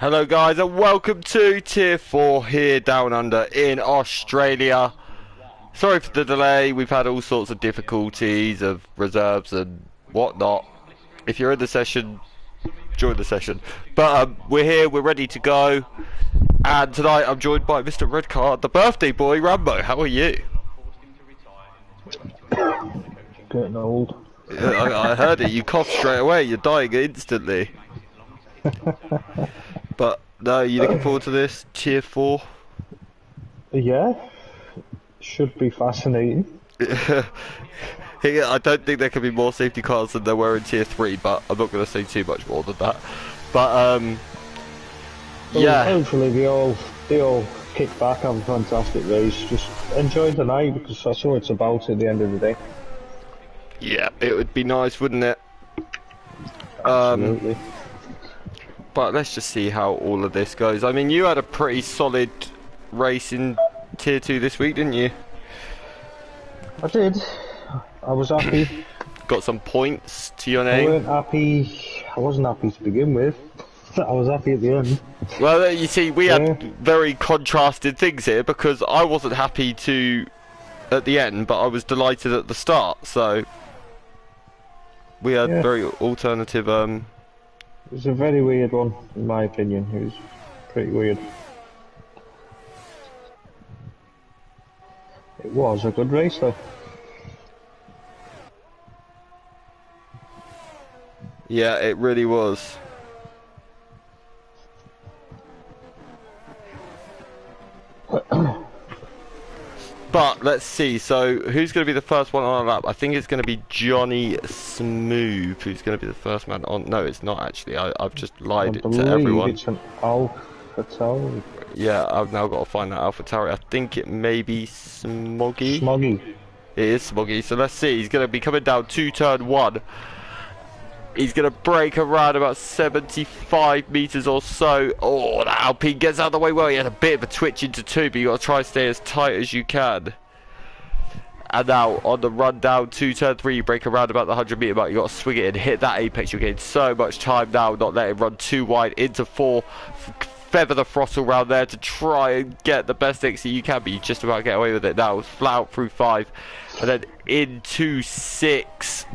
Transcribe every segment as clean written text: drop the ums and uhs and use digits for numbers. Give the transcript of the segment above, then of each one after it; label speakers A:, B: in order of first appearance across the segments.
A: Hello guys and welcome to Tier 4 here down under in Australia. Sorry for the delay, we've had all sorts of difficulties of reserves and whatnot. If you're in the session, join the session. But we're here, we're ready to go. And tonight I'm joined by Mr. Redcard, the birthday boy, Rambo. How are you?
B: Getting old.
A: I heard it, you coughed straight away, you're dying instantly. But no, you looking forward to this Tier 4?
B: Yeah, should be fascinating.
A: I don't think there can be more safety cars than there were in Tier 3, but I'm not going to say too much more than that. But yeah.
B: Hopefully they all kick back, have a fantastic race. Just enjoy the night because that's what it's about at the end of the day.
A: Yeah, it would be nice, wouldn't it?
B: Absolutely.
A: But let's just see how all of this goes. I mean, you had a pretty solid race in Tier 2 this week, didn't you?
B: I did. I was happy.
A: Got some points to your
B: I
A: name.
B: weren't happy. I wasn't happy to begin with. I was happy at the end.
A: Well, you see, we had very contrasted things here because I wasn't happy at the end, but I was delighted at the start. So we had very alternative.
B: It was a very weird one, in my opinion. It was pretty weird. It was a good race, though.
A: Yeah, it really was. But let's see, so who's going to be the first one on our lap? I think it's going to be Johnny Smooth who's going to be the first man on. No, it's not actually. I've just lied to everyone.
B: It's an AlphaTauri.
A: Yeah, I've now got to find that AlphaTauri. I think it may be Smoggy.
B: Smoggy.
A: It is Smoggy, so let's see. He's going to be coming down to turn 1. He's going to brake around about 75 metres or so. Oh, that Alpine gets out of the way well. He had a bit of a twitch into 2, but you got to try and stay as tight as you can. And now, on the run down to turn 3, you brake around about the 100 metre mark. you got to swing it and hit that apex. You're getting so much time now, not letting it run too wide into 4. Feather the throttle around there to try and get the best exit you can, but you just about get away with it now. Flat out through 5. And then into 6.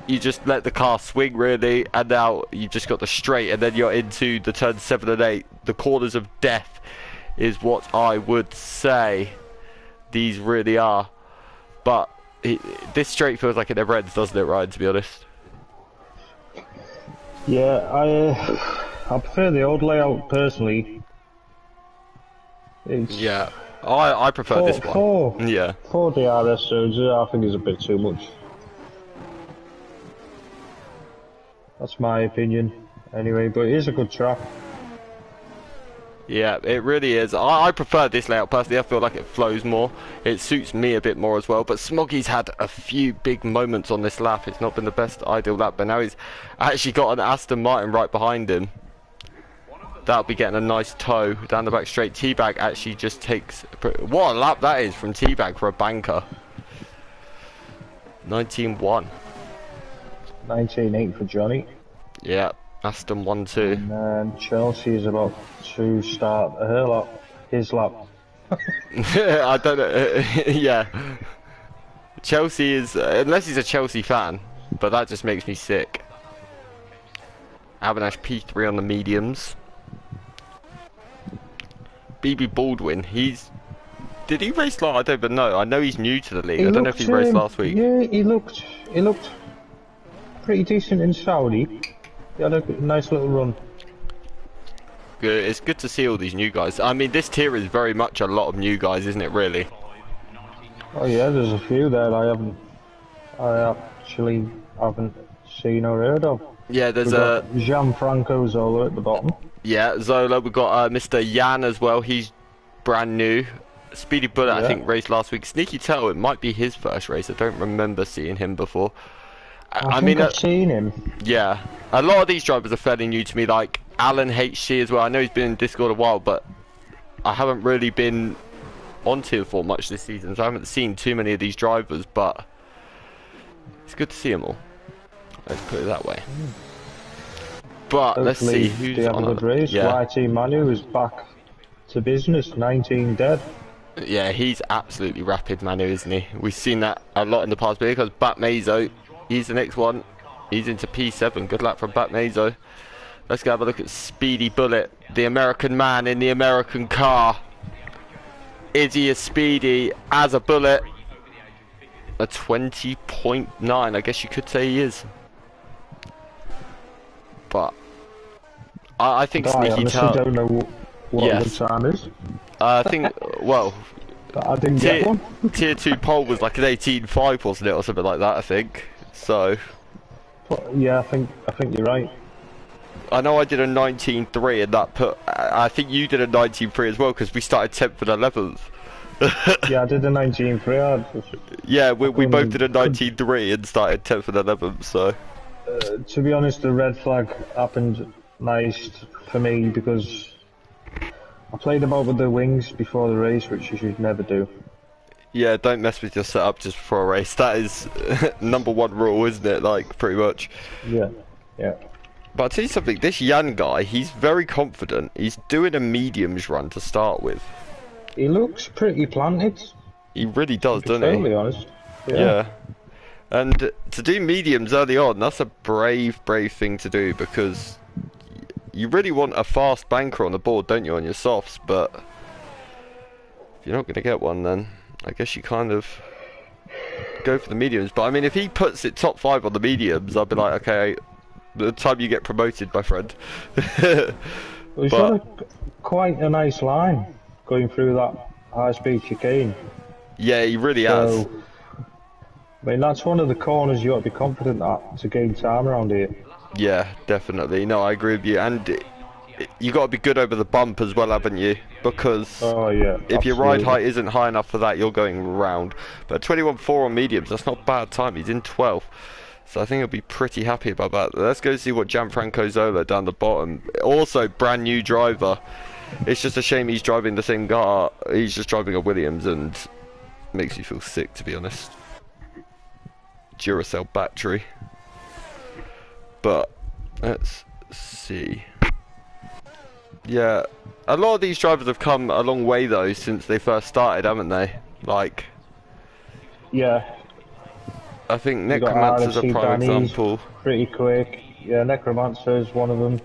A: You just let the car swing really, and now you've just got the straight, and then you're into the turn 7 and 8. The corners of death is what I would say these really are. But this straight feels like it never ends, doesn't it, Ryan, to be honest?
B: Yeah, I prefer the old layout personally.
A: Yeah, I prefer this one. Yeah.
B: 4 DRS zones, I think is a bit too much. That's my opinion, anyway, but it is a good track.
A: Yeah, it really is. I prefer this layout personally. I feel like it flows more. It suits me a bit more as well. But Smoggy's had a few big moments on this lap. It's not been the best ideal lap, but now he's actually got an Aston Martin right behind him. That'll be getting a nice tow down the back straight. T-Bag actually just takes... What a lap that is from T-Bag for a banker. 19-1.
B: 19.8 for Johnny.
A: Yeah, Aston 1-2.
B: And then Chelsea is about to start her lap, his lap.
A: I don't know. Yeah. Chelsea is, unless he's a Chelsea fan, but that just makes me sick. Avinash P3 on the mediums. BB Baldwin, did he race last? I don't even know. I know he's new to the league. I don't know if he raced last week.
B: Yeah, he looked pretty decent in Saudi. He had a nice little run.
A: Good. It's good to see all these new guys. I mean, this tier is very much a lot of new guys, isn't it? Really.
B: Oh yeah, there's a few there I actually haven't seen or heard of.
A: Yeah, there's
B: Gianfranco Zola at the bottom.
A: Yeah, Zola. We've got Mr. Yan as well. He's brand new. Speedy Bullet, I think, raced last week. Sneaky Tail, it might be his first race. I don't remember seeing him before.
B: I mean, I've seen him.
A: Yeah, a lot of these drivers are fairly new to me, like Alan HC as well. I know he's been in Discord a while, but I haven't really been on Tier 4 much this season, so I haven't seen too many of these drivers, but it's good to see them all. Let's put it that way. But let's see
B: Hopefully
A: who's
B: they have a
A: on.
B: good race.
A: Yeah,
B: YT Manu is back to business, 19 dead.
A: yeah, he's absolutely rapid, Manu, isn't he? We've seen that a lot in the past, because Bat Mazo, he's the next one. He's into P7. Good luck from Bat Mazo. Let's go have a look at Speedy Bullet, the American man in the American car. Is he as speedy as a bullet? A 20.9, I guess you could say he is. But I think
B: I
A: Sneaky
B: honestly
A: Tail.
B: don't know what
A: Yes.
B: the time is.
A: I think, well,
B: But I didn't get one.
A: tier 2 pole was like an 18.5, wasn't it, or something like that, I think. So
B: But, yeah, I think you're right.
A: I know I did a 19.3, and that put. I think you did a 19.3 as well, because we started 10th and 11th.
B: Yeah, I did a 19.3.
A: Yeah, we both did a 19.3 and started 10th and 11th. So
B: To be honest, the red flag happened nice for me because I played about with the wings before the race, which you should never do.
A: yeah, don't mess with your setup just before a race. That is #1 rule, isn't it? Like, pretty much.
B: Yeah, yeah.
A: But I'll tell you something, this Jan guy, he's very confident. He's doing a mediums run to start with.
B: He looks pretty planted.
A: He really does,
B: To be
A: doesn't he?
B: totally honest.
A: Yeah. And to do mediums early on, that's a brave thing to do, because you really want a fast banker on the board, don't you, on your softs? But if you're not going to get one, then I guess you kind of go for the mediums. But I mean, if he puts it top 5 on the mediums, I'd be like, okay, the time you get promoted, my friend.
B: Well, he's got quite a nice line going through that high-speed chicane.
A: Yeah, he really has.
B: I mean, that's one of the corners you ought to be confident at to gain time around here.
A: Yeah, definitely. No, I agree with you. And you got to be good over the bump as well, haven't you? Because
B: Oh yeah.
A: if your ride
B: absolutely.
A: height isn't high enough for that, you're going round. But 21.4 on mediums, that's not bad time. He's in 12th. So I think he'll be pretty happy about that. Let's go see what Gianfranco Zola down the bottom. Also, brand new driver. It's just a shame he's driving the same car. He's just driving a Williams, and makes you feel sick, to be honest. Duracell battery. But let's see. Yeah, a lot of these drivers have come a long way though since they first started, haven't they? Like,
B: Yeah.
A: I think
B: You got
A: Necromancer's a
B: RFC
A: prime
B: Danny's
A: example.
B: Pretty quick. Yeah, Necromancer's one of them.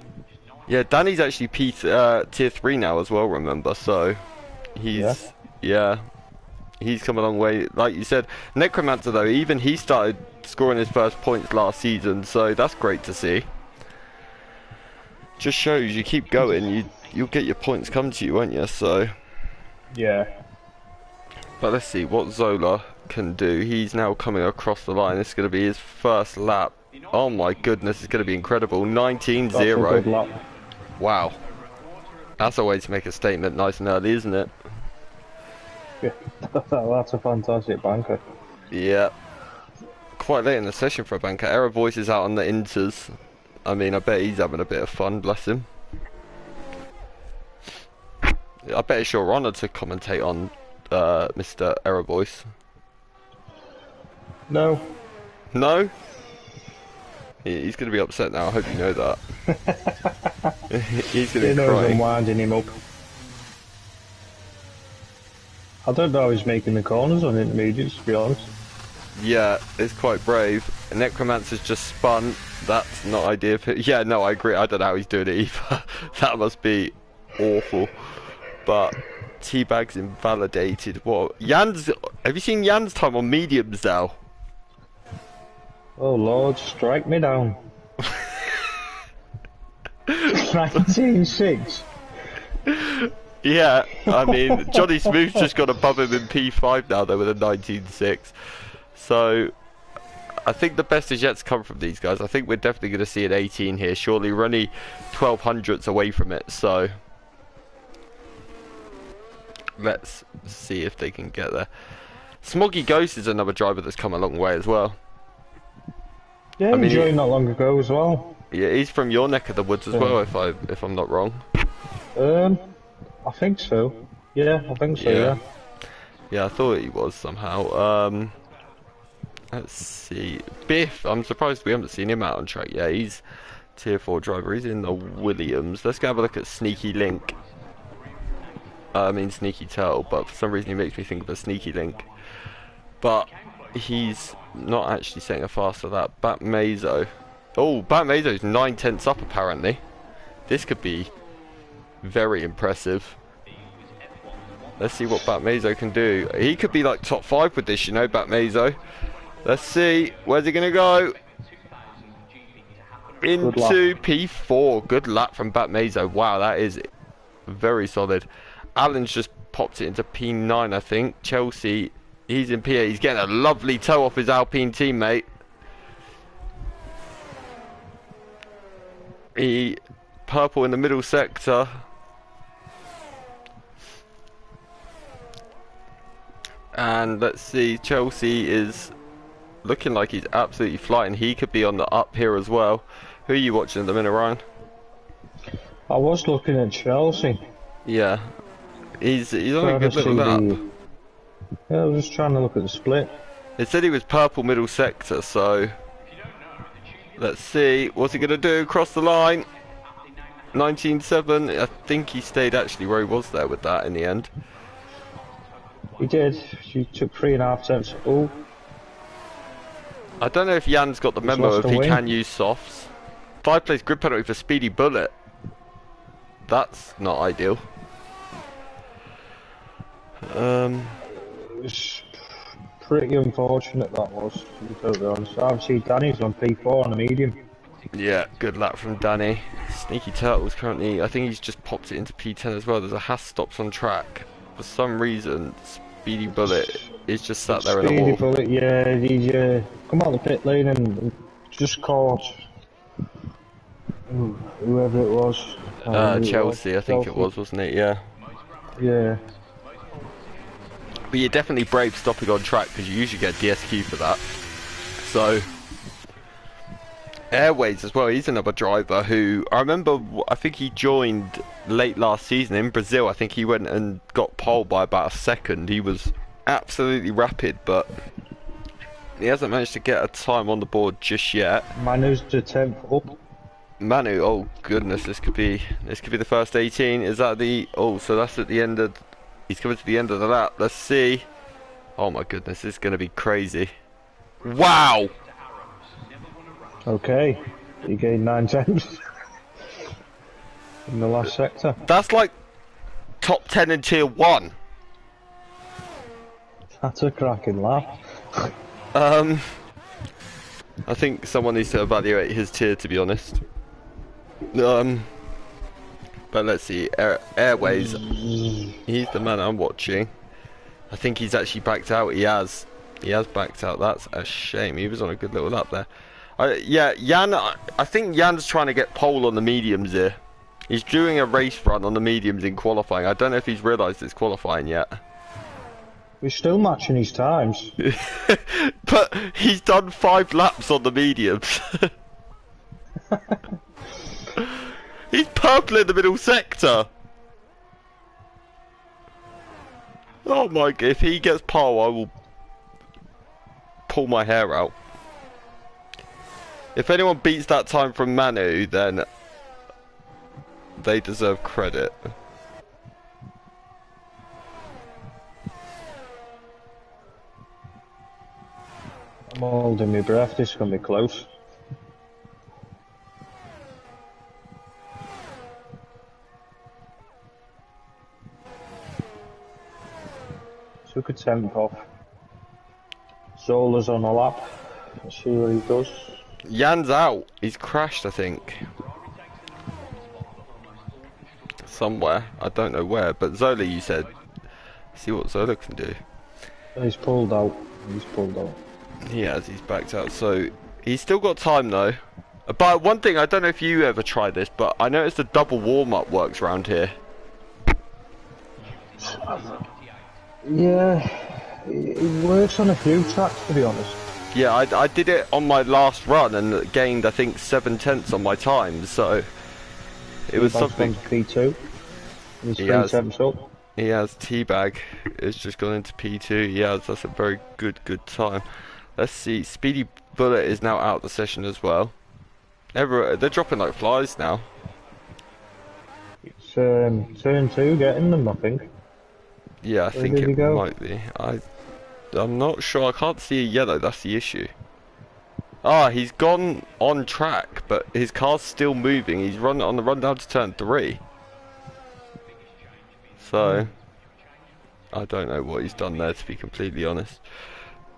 A: Yeah, Danny's actually tier 3 now as well, remember? So he's yeah, he's come a long way. Like you said, Necromancer though, even he started scoring his first points last season, so that's great to see. Just shows you keep going, you'll get your points come to you, won't you? So
B: Yeah.
A: but let's see what Zola can do. He's now coming across the line. This is going to be his first lap. Oh my goodness, it's going to be incredible.
B: That's a good
A: 19.0.
B: lap.
A: Wow. That's a way to make a statement nice and early, isn't it?
B: Yeah. That's a fantastic banker.
A: Yeah. Quite late in the session for a banker. Error Voice is out on the inters. I mean, I bet he's having a bit of fun, bless him. I bet it's your honour to commentate on Mr. Error Voice.
B: No.
A: No? He's going to be upset now, I hope you know that. He's going to
B: He
A: be
B: knows I'm
A: crying.
B: winding him up. I don't know how he's making the corners on intermediates, to be honest.
A: Yeah, it's quite brave. Necromancer's just spun. That's not ideal. Yeah, no, I agree. I don't know how he's doing it either. That must be awful. But Teabag's invalidated. What? Jan's. Have you seen Jan's time on mediums now?
B: Oh lord, strike me down. 19.6.
A: Yeah, I mean, Johnny Smooth's just got above him in P5 now, though, with a 19.6. So, I think the best is yet to come from these guys. I think we're definitely going to see an 18 here. Surely, we're only 1200ths away from it, so let's see if they can get there. Smoggy Ghost is another driver that's come a long way as well.
B: Yeah,
A: I mean,
B: he joined not long ago as well.
A: Yeah, he's from your neck of the woods as well, if I'm not wrong.
B: I think so. Yeah, I think so, yeah.
A: Yeah, I thought he was somehow. Let's see. Biff, I'm surprised we haven't seen him out on track. Yeah, he's Tier 4 driver. He's in the Williams. Let's go have a look at Sneaky Link. I mean Sneaky Turtle, but for some reason he makes me think of a Sneaky Link. But he's not actually setting a faster that. Bat Mazo. Oh, Bat Mazo's 9/10 up apparently. This could be very impressive. Let's see what Bat Mazo can do. He could be like top 5 with this, you know, Bat Mazo. Let's see. Where's he going to go? Into P4. Good lap from Bat Mazo. Wow, that is very solid. Alan's just popped it into P9, I think. Chelsea, he's in P8. He's getting a lovely toe off his Alpine teammate. He purple in the middle sector. And let's see, Chelsea is looking like he's absolutely flying. He could be on the up here as well. Who are you watching at the minute, Ryan?
B: I was looking at Chelsea.
A: Yeah. He's on a good little lap.
B: Yeah, I was just trying to look at the split.
A: It said he was purple middle sector, so let's see. What's he going to do? Cross the line. 19.7. I think he stayed actually where he was there with that in the end.
B: He did. She took 3.5 tenths. Oh.
A: I don't know if Jan's got the memo if he can use softs. 5 place grid penalty for Speedy Bullet. That's not ideal.
B: It was pretty unfortunate, that was, to be totally honest. Obviously Danny's on P4 on the medium.
A: Yeah, good luck from Danny. Sneaky Turtle's currently, I think he's just popped it into P10 as well. There's a Haas stops on track. For some reason, Speedy Bullet is just sat there in a wall.
B: Speedy Bullet, yeah, he's come out the pit lane and just caught whoever it was.
A: Chelsea, I think it was, wasn't it? Yeah.
B: Yeah.
A: But you're definitely brave stopping on track because you usually get DSQ for that. So, Airways as well, he's another driver who, I remember, I think he joined late last season in Brazil. I think he went and got pole by about a second. He was absolutely rapid, but he hasn't managed to get a time on the board just yet.
B: Manu's the 10th up.
A: Manu, oh goodness, this could be the first 18. Is that the, oh, so that's at the end of, he's coming to the end of the lap. Let's see. Oh my goodness, this is going to be crazy. Wow!
B: Okay, he gained 9 tenths in the last sector.
A: That's like top 10 in tier 1.
B: That's a cracking lap.
A: I think someone needs to evaluate his tier, to be honest. But let's see, Airways, he's the man I'm watching. I think he's actually backed out. He has backed out. That's a shame. He was on a good little lap there. Yeah, Jan, I think Jan's trying to get pole on the mediums here. He's doing a race run on the mediums in qualifying. I don't know if he's realised it's qualifying yet.
B: We're still matching his times.
A: But he's done 5 laps on the mediums. He's purple in the middle sector. Oh my god, if he gets pole, I will pull my hair out. If anyone beats that time from Manu, then they deserve credit.
B: I'm holding my breath, this is going to be close. Took a 10th off. Zola's on a lap. Let's see what he does.
A: Jan's out. He's crashed, I think. Somewhere. I don't know where. But Zola, you said. See what Zola can do.
B: He's pulled out. He's pulled out.
A: He has. He's backed out. So, he's still got time, though. But one thing, I don't know if you ever tried this, but I noticed the double warm-up works around here.
B: Yeah, it works on a few tracks, to be honest.
A: Yeah, I did it on my last run and gained, I think, 7 tenths on my time, so it was something.
B: P2. He's 3 tenths up.
A: He has Teabag. It's just gone into P2. Yeah, that's a very good time. Let's see. Speedy Bullet is now out of the session as well. They're dropping like flies now.
B: It's turn 2 getting them, I think.
A: Yeah, I
B: Where
A: think
B: did he
A: it
B: go?
A: might be. I'm not sure. I can't see a yellow. That's the issue. Ah, he's gone on track, but his car's still moving. He's on the run down to turn 3. So, I don't know what he's done there, to be completely honest.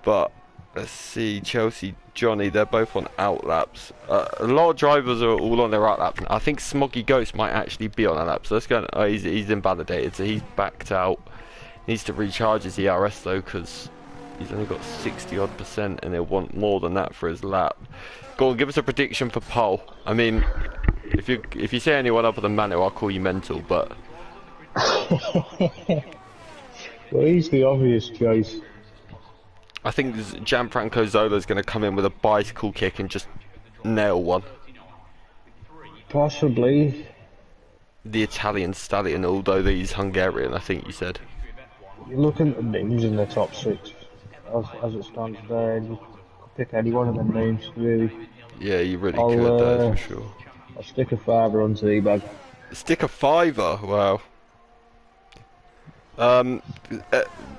A: But let's see, Chelsea, Johnny, they're both on outlaps. A lot of drivers are all on their outlaps. I think Smoggy Ghost might actually be on a lap. So let's go. Oh, he's invalidated, so he's backed out. Needs to recharge his ERS though, because he's only got 60 odd %, and he'll want more than that for his lap. Go on, give us a prediction for pole. I mean, if you say anyone other than Manu, I'll call you mental. But
B: Well, he's the obvious choice.
A: I think Gianfranco Zola's going to come in with a bicycle kick and just nail one.
B: Possibly.
A: The Italian stallion, although he's Hungarian, I think you said.
B: You're looking at the names in the top 6 as it stands there. You could pick any one of them names, really.
A: Yeah, you really could, though, for sure.
B: I'll stick a fiver on Teabag.
A: Stick a fiver? Wow.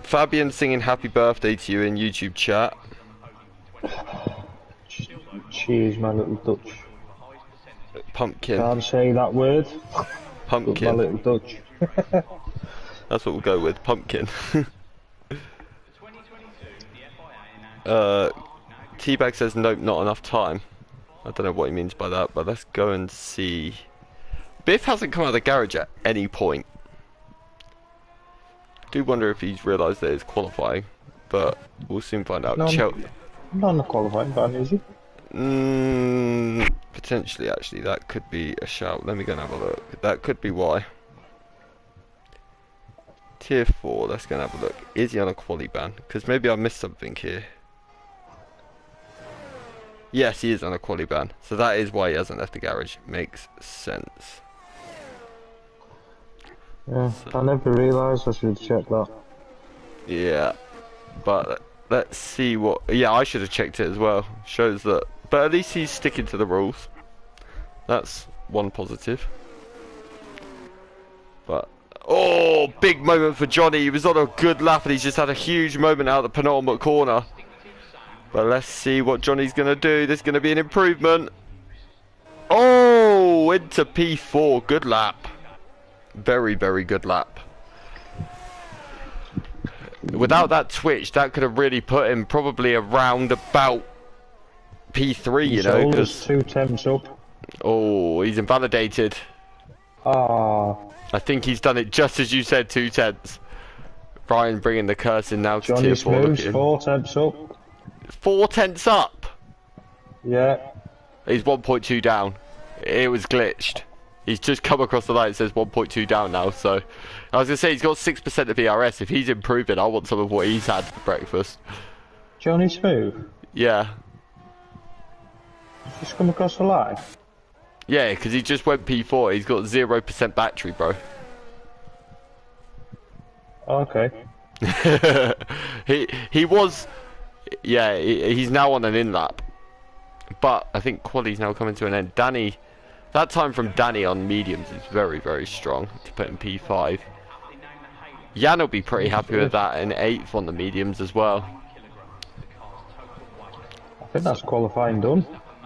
A: Fabian singing happy birthday to you in YouTube chat.
B: Cheers, my little Dutch.
A: Pumpkin.
B: Can't say that word.
A: Pumpkin.
B: My little Dutch.
A: That's what we'll go with, pumpkin. Teabag says nope, not enough time. I don't know what he means by that, but let's go and see. Biff hasn't come out of the garage at any point. I do wonder if he's realised that it's qualifying, but we'll soon find out.
B: Not in the qualifying ban, is he?
A: Potentially, actually, that could be a shout. Let me go and have a look. That could be why. Tier 4, let's go and have a look. Is he on a quali ban? Because maybe I missed something here. Yes, he is on a quali ban. So that is why he hasn't left the garage. Makes sense.
B: Yeah, so, I never realised I should check that.
A: Yeah, but let's see what... Yeah, I should have checked it as well. Shows that... But at least he's sticking to the rules. That's one positive. But... Oh, big moment for Johnny. He was on a good lap and he's just had a huge moment out of the penultimate corner. But let's see what Johnny's going to do. There's going to be an improvement. Oh, into P4. Good lap. Very, very good lap. Without that twitch, that could have really put him probably around about P3, you know.
B: Because 2 temps up.
A: Oh, he's invalidated.
B: Ah.
A: I think he's done it just as you said, 2 tenths. Brian bringing the curse in now to
B: Johnny
A: tier 4.
B: moves 4 temps up.
A: 4 tenths up?
B: Yeah.
A: He's 1.2 down. It was glitched. He's just come across the line. It says 1.2 down now. So I was going to say, he's got 6% of ERS. If he's improving, I want some of what he's had for breakfast.
B: Johnny Smooth?
A: Yeah.
B: Just come across the line?
A: Yeah, because he just went P4. He's got 0% battery, bro.
B: Okay.
A: he was... Yeah, he's now on an in-lap. But I think quality's now coming to an end. Danny... That time from Danny on mediums is very, very strong to put in P5. Jan will be pretty happy with that in 8th on the mediums as well.
B: I think that's qualifying done.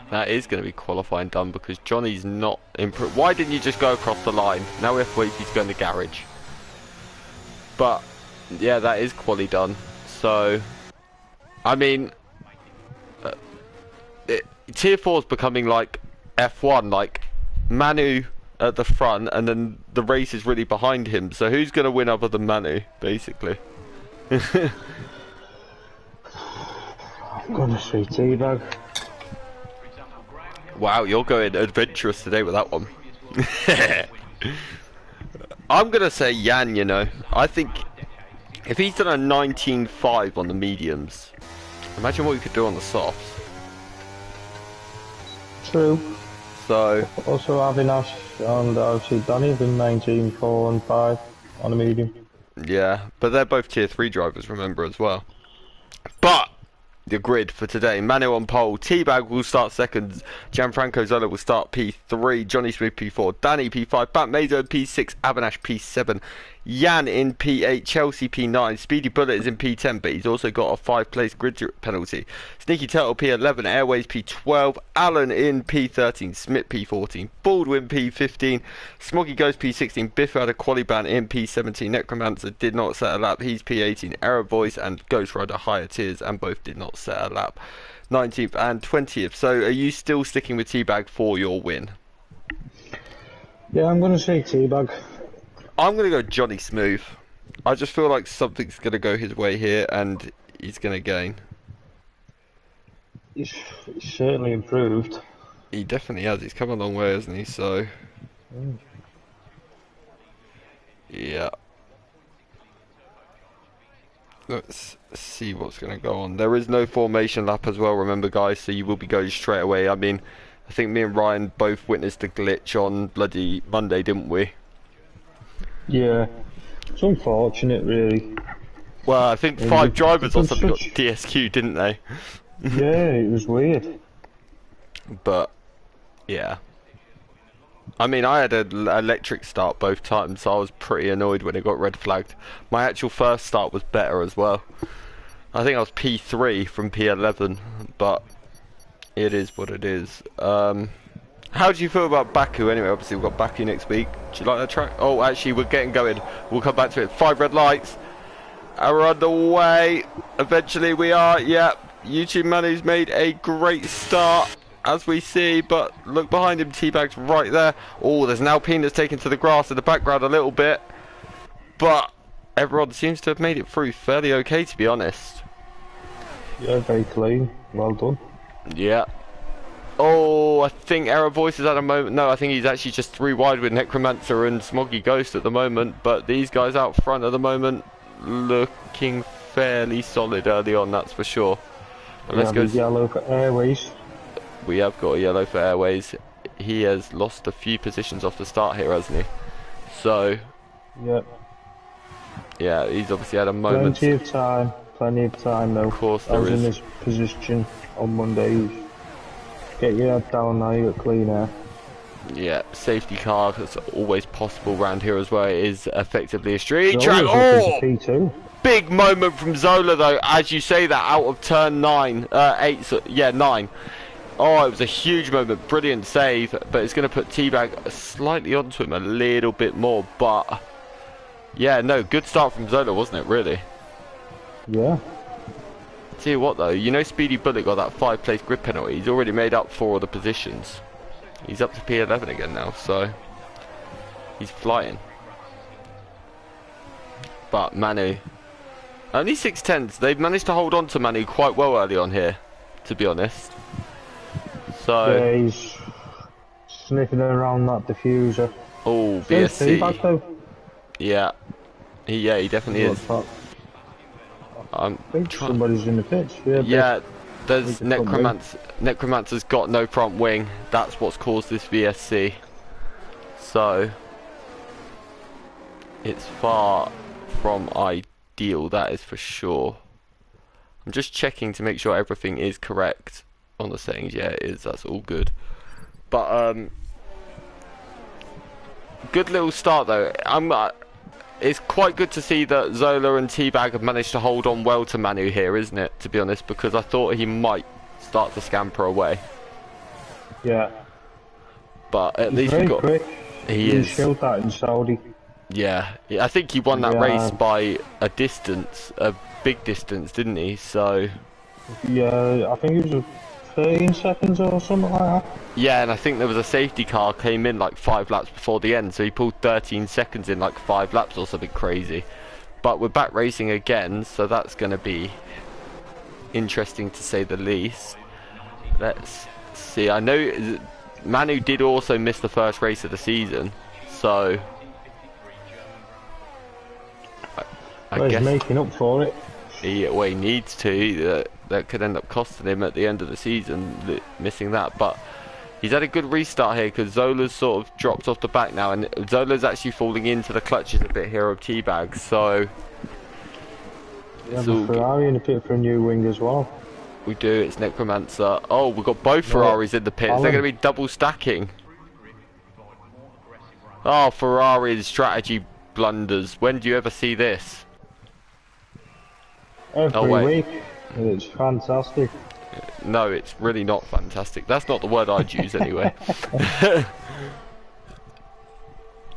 A: That is going to be qualifying done because Johnny's not improved. Why didn't you just go across the line? Now we have to wait for you to go in the garage. But, yeah, that is quali done. So, I mean, Tier 4 is becoming like F1, like Manu at the front and then the race is really behind him. So who's going to win other than Manu, basically?
B: I'm going to say Teabag.
A: Wow, you're going adventurous today with that one. I'm going to say Jan, you know. I think if he's done a 19.5 on the mediums, imagine what he could do on the softs.
B: True.
A: So
B: also Avinash and obviously Danny have been 19.4 and 5 on a medium.
A: Yeah, but they're both tier 3 drivers, remember, as well. But the grid for today. Manu on pole, Teabag will start second, Gianfranco Zola will start P3, Johnny Smith P4, Danny P5, Bat Mazo P6, Avanash P7, Jan in P8, Chelsea P9, Speedy Bullet is in P10, but he's also got a 5-place grid penalty. Sneaky Turtle P11, Airways P12, Allen in P13, Smith P14, Baldwin P15, Smoggy Ghost P16, Biff had a quali ban in P17, Necromancer did not set a lap, he's P18, Error Voice and Ghost Rider higher tiers, and both did not set a lap. 19th and 20th. So are you still sticking with Teabag for your win?
B: Yeah, I'm going to say Teabag.
A: I'm going to go Johnny Smooth. I just feel like something's going to go his way here and he's going to gain.
B: He's certainly improved.
A: He definitely has. He's come a long way, hasn't he? So, yeah. Let's see what's going to go on. There is no formation lap as well, remember, guys, so you will be going straight away. I mean, I think me and Ryan both witnessed the glitch on bloody Monday, didn't we?
B: Yeah. It's unfortunate, really.
A: Well, I think 5 drivers or something got DSQ, didn't they?
B: Yeah, it was weird.
A: But, yeah. I mean, I had an electric start both times, so I was pretty annoyed when it got red flagged. My actual first start was better as well. I think I was P3 from P11, but it is what it is. How do you feel about Baku anyway? Obviously, we've got Baku next week. Do you like that track? Oh, actually, we're getting going. We'll come back to it. 5 red lights are on the way. Eventually, we are. Yep. YouTube Manu's made a great start, as we see, but look behind him, Teabag's right there. Oh, there's an Alpine that's taken to the grass in the background a little bit, but everyone seems to have made it through fairly okay, to be honest.
B: Yeah, very clean. Well done.
A: Yeah. Oh, I think Error Voice is at a moment. No, I think he's actually just 3 wide with Necromancer and Smoggy Ghost at the moment, but these guys out front at the moment looking fairly solid early on, that's for sure. But let's go.
B: Yellow for Airways.
A: We have got a yellow for Airways. He has lost a few positions off the start here, hasn't he? So,
B: yep.
A: Yeah, he's obviously had a moment.
B: Plenty of time though.
A: Of course
B: I
A: there
B: was
A: is.
B: in this position on Monday. Get your head down now, you got clean air.
A: Yeah, safety car, that's always possible around here as well. It is effectively a street track.
B: Oh! P2.
A: Big moment from Zola though, as you say that, out of turn 9, 8, so, yeah, 9. Oh, it was a huge moment, brilliant save, but it's going to put Teabag slightly onto him a little bit more, but yeah, no, good start from Zola, wasn't it, really?
B: Yeah.
A: Tell you what though, you know Speedy Bullet got that 5-place grid penalty, he's already made up 4 of the positions. He's up to P11 again now, so he's flying. But Manu, only 6/10s, they've managed to hold on to Manu quite well early on here, to be honest. So
B: yeah, he's sniffing around that diffuser.
A: Oh, BSC.
B: Though.
A: Yeah, he definitely is.
B: I think somebody's in the pitch.
A: Yeah, there's Necromancer. Necromancer's got no front wing. That's what's caused this VSC. So it's far from ideal, that is for sure. I'm just checking to make sure everything is correct on the settings. Yeah, it is. That's all good. But good little start though. It's quite good to see that Zola and Teabag have managed to hold on well to Manu here, isn't it? To be honest, because I thought he might start to scamper away.
B: Yeah.
A: But at least
B: very
A: we got.
B: Quick.
A: He
B: showed that in Saudi.
A: Yeah, I think he won that race by a distance, a big distance, didn't he? So.
B: Yeah, I think it was 13 seconds or something like that.
A: Yeah, and I think there was a safety car came in like 5 laps before the end, so he pulled 13 seconds in like 5 laps or something crazy. But we're back racing again, so that's going to be interesting to say the least. Let's see. I know Manu did also miss the first race of the season, so I guess
B: he's making up for it.
A: He needs to. That could end up costing him at the end of the season, missing that. But he's had a good restart here because Zola's sort of dropped off the back now, and Zola's actually falling into the clutches a bit here of Teabag. So
B: yeah, Ferrari in a pit for a new wing as well.
A: We do, it's Necromancer. Oh, we've got both Ferraris in the pits. They're going to be double stacking. Oh, Ferrari's strategy blunders. When do you ever see this?
B: Every week. It's fantastic.
A: No, it's really not fantastic. That's not the word I'd use anyway.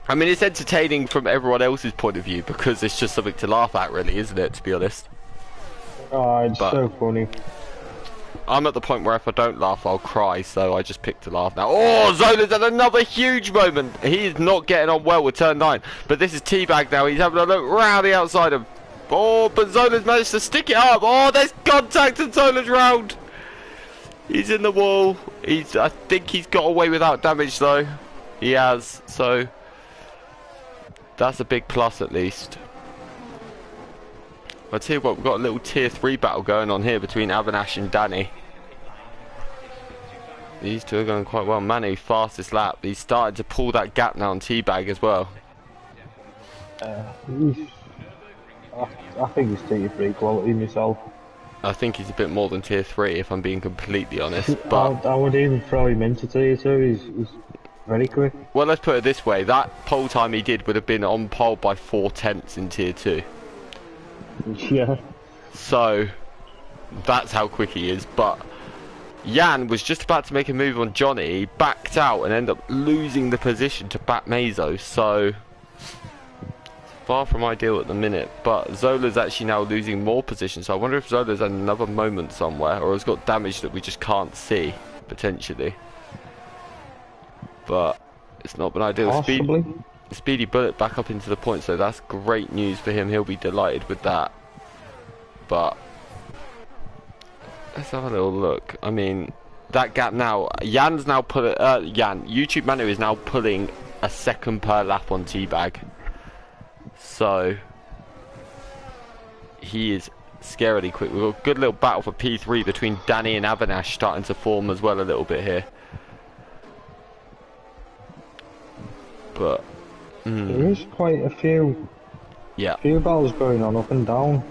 A: I mean, it's entertaining from everyone else's point of view because it's just something to laugh at, really, isn't it, to be honest?
B: Oh, it's so funny.
A: I'm at the point where if I don't laugh, I'll cry, so I just pick to laugh now. Oh, Zola's had another huge moment. He is not getting on well with turn 9, but this is Teabag now. He's having a look round the outside of... Oh, but Zola's managed to stick it up. Oh, there's contact and Zola's round. He's in the wall. I think he's got away without damage, though. He has, so... That's a big plus, at least. I'll tell you what, we've got a little tier 3 battle going on here between Avinash and Danny. These two are going quite well. Manu, fastest lap. He's starting to pull that gap now on Teabag as well.
B: I think he's tier 3 quality myself.
A: I think he's a bit more than tier 3 if I'm being completely honest. But
B: I would even throw him into tier 2. He's very quick.
A: Well, let's put it this way. That pole time he did would have been on pole by 4/10 in tier 2.
B: Yeah.
A: So, that's how quick he is. But Jan was just about to make a move on Johnny. He backed out and ended up losing the position to Bat Mazo. So, far from ideal at the minute. But Zola's actually now losing more position. So I wonder if Zola's had another moment somewhere. Or has got damage that we just can't see, potentially. But it's not been ideal.
B: Possibly.
A: Speedy Bullet back up into the point, so that's great news for him. He'll be delighted with that. But let's have a little look. I mean, that gap now. Jan's now YouTube Manu is now pulling a second per lap on Teabag. So he is scarily quick. We've got a good little battle for P3 between Danny and Avinash starting to form as well a little bit here. But
B: there is quite a few battles going on up and down.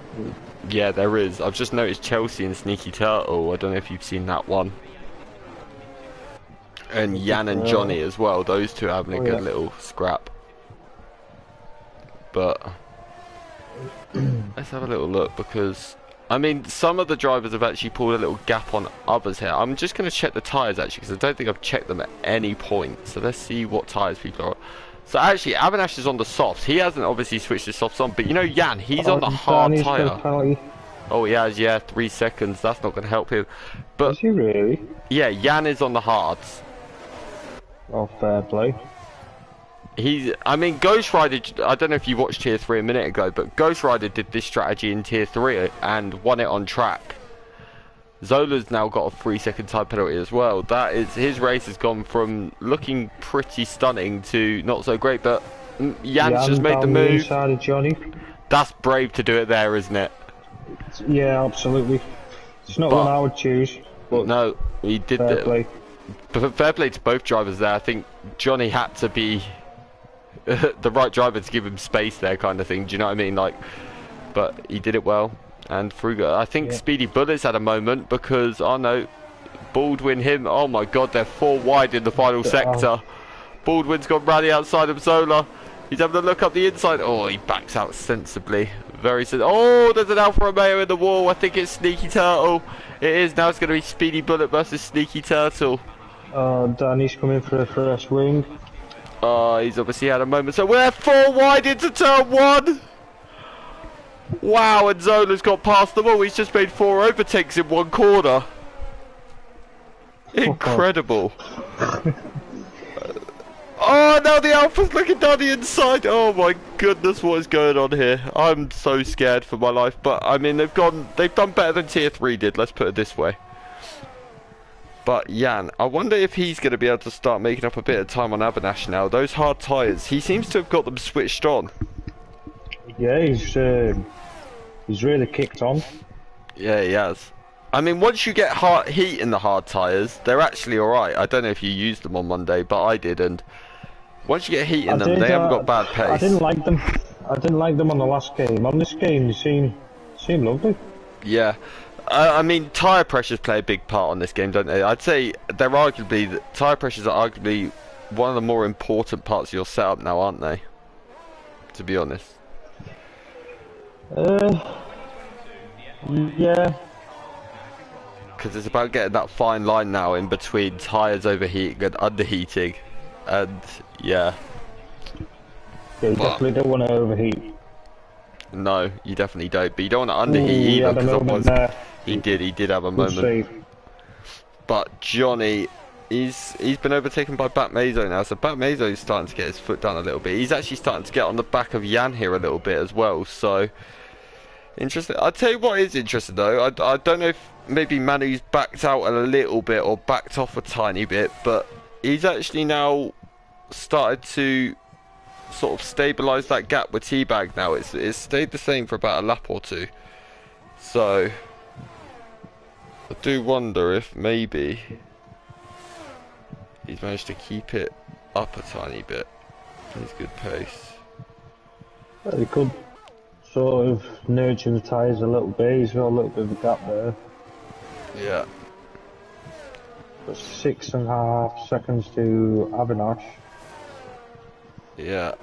A: Yeah, there is. I've just noticed Chelsea and Sneaky Turtle. I don't know if you've seen that one. And Jan and Johnny as well. Those two are having a good little scrap. But let's have a little look because I mean some of the drivers have actually pulled a little gap on others here. I'm just going to check the tyres actually because I don't think I've checked them at any point. So let's see what tyres people are. So actually, Avinash is on the softs. He hasn't obviously switched his softs on, but you know, Jan, he's on the hard tyre. Oh, he has, yeah, 3 seconds. That's not going to help him. But
B: is he really?
A: Yeah, Jan is on the hards.
B: Oh, fair play.
A: I mean, Ghost Rider, I don't know if you watched Tier 3 a minute ago, but Ghost Rider did this strategy in Tier 3 and won it on track. Zola's now got a 3-second time penalty as well. That is, his race has gone from looking pretty stunning to not so great, but Jan's just made the move.
B: Inside of Johnny.
A: That's brave to do it there, isn't it?
B: Yeah, absolutely. It's not one I would choose. But
A: no, he did
B: fair play.
A: But fair play to both drivers there. I think Johnny had to be the right driver to give him space there, kind of thing. Do you know what I mean? Like, but he did it well. And Fruga, I think Speedy Bullets had a moment because, oh no, Baldwin, him, oh my god, they're 4 wide in the final sector. Baldwin's gone round the outside of Zola. He's having a look up the inside. Oh, he backs out sensibly. Very sensibly. Oh, there's an Alfa Romeo in the wall. I think it's Sneaky Turtle. It is. Now it's going to be Speedy Bullet versus Sneaky Turtle.
B: Danny's coming for a first wing.
A: He's obviously had a moment. So we're 4 wide into turn 1. Wow, and Zola's got past them all. He's just made 4 overtakes in 1 corner. Incredible. Oh, now the Alpha's looking down the inside. Oh my goodness, what is going on here? I'm so scared for my life. But I mean, they've done better than Tier 3 did. Let's put it this way. But Jan, I wonder if he's going to be able to start making up a bit of time on Avinash now. Those hard tyres, he seems to have got them switched on.
B: Yeah, he's really kicked on.
A: Yeah, he has. I mean, once you get heat in the hard tyres, they're actually alright. I don't know if you used them on Monday, but I did, and once you get heat in them, they haven't got bad pace.
B: I didn't like them. I didn't like them on the last game. On this game, they seem lovely.
A: Yeah. I mean, tyre pressures play a big part on this game, don't they? I'd say tyre pressures are arguably one of the more important parts of your setup now, aren't they? To be honest.
B: Yeah.
A: Because it's about getting that fine line now in between tyres overheating and underheating, and yeah.
B: Yeah, you definitely don't want to overheat.
A: No, you definitely don't. But you don't want to underheat either, because otherwise he did have a moment.
B: Save.
A: But Johnny, he's been overtaken by Bat Mazo now, so Bat Mazo is starting to get his foot down a little bit. He's actually starting to get on the back of Jan here a little bit as well. So interesting. I'll tell you what is interesting though. I don't know if maybe Manu's backed out a little bit or backed off a tiny bit, but he's actually now started to sort of stabilise that gap with Teabag now. It's stayed the same for about a lap or two. So I do wonder if maybe he's managed to keep it up a tiny bit. He's good pace.
B: Well, he could sort of nurture the tyres a little bit. He's got a little bit of a gap there.
A: Yeah.
B: But 6.5 seconds to Avinash.
A: Yeah.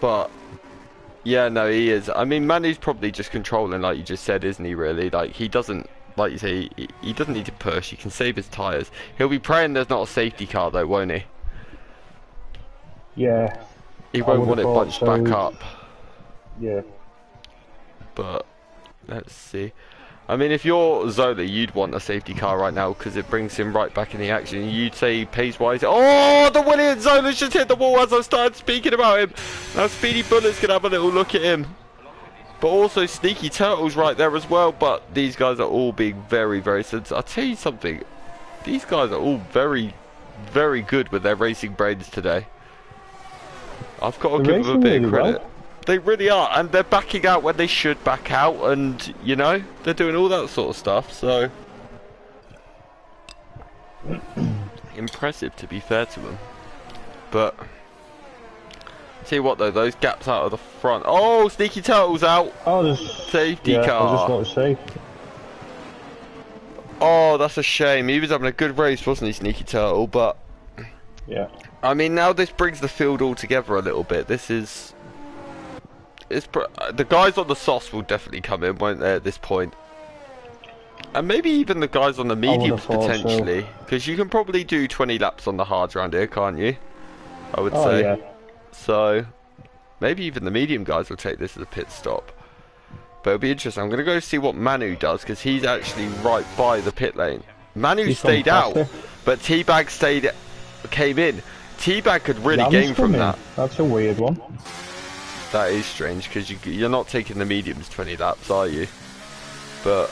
A: But yeah, no, he is. I mean, Manu's probably just controlling, like you just said, isn't he? Really, like he doesn't, like you say, he doesn't need to push. He can save his tyres. He'll be praying there's not a safety car though, won't he?
B: Yeah.
A: He won't want it bunched back up.
B: Yeah.
A: But let's see. I mean, if you're Zola, you'd want a safety car right now because it brings him right back in the action. You'd say pace-wise. Oh, the Williams Zola's just hit the wall as I started speaking about him. Now Speedy Bullet's gonna have a little look at him. But also Sneaky Turtle's right there as well. But these guys are all being very, very sensitive. I'll tell you something. These guys are all very, very good with their racing brains today. I've got to give them a bit of credit. Well. They really are, and they're backing out when they should back out, and you know, they're doing all that sort of stuff, so impressive to be fair to them. But tell you what though, those gaps out of the front. Oh, Sneaky Turtle's out.
B: Oh,
A: safety car.
B: I just got to say.
A: Oh, that's a shame. He was having a good race, wasn't he, Sneaky Turtle? But
B: yeah.
A: I mean, now this brings the field all together a little bit. This is. The guys on the sauce will definitely come in, won't they, at this point? And maybe even the guys on the mediums potentially, because you can probably do 20 laps on the hards around here, can't you? I would say.
B: Yeah.
A: So maybe even the medium guys will take this as a pit stop. But it'll be interesting. I'm going to go see what Manu does, because he's actually right by the pit lane. Manu stayed out, but Teabag came in. Teabag could really gain from that.
B: That's a weird one.
A: That is strange, because you're not taking the mediums 20 laps, are you? But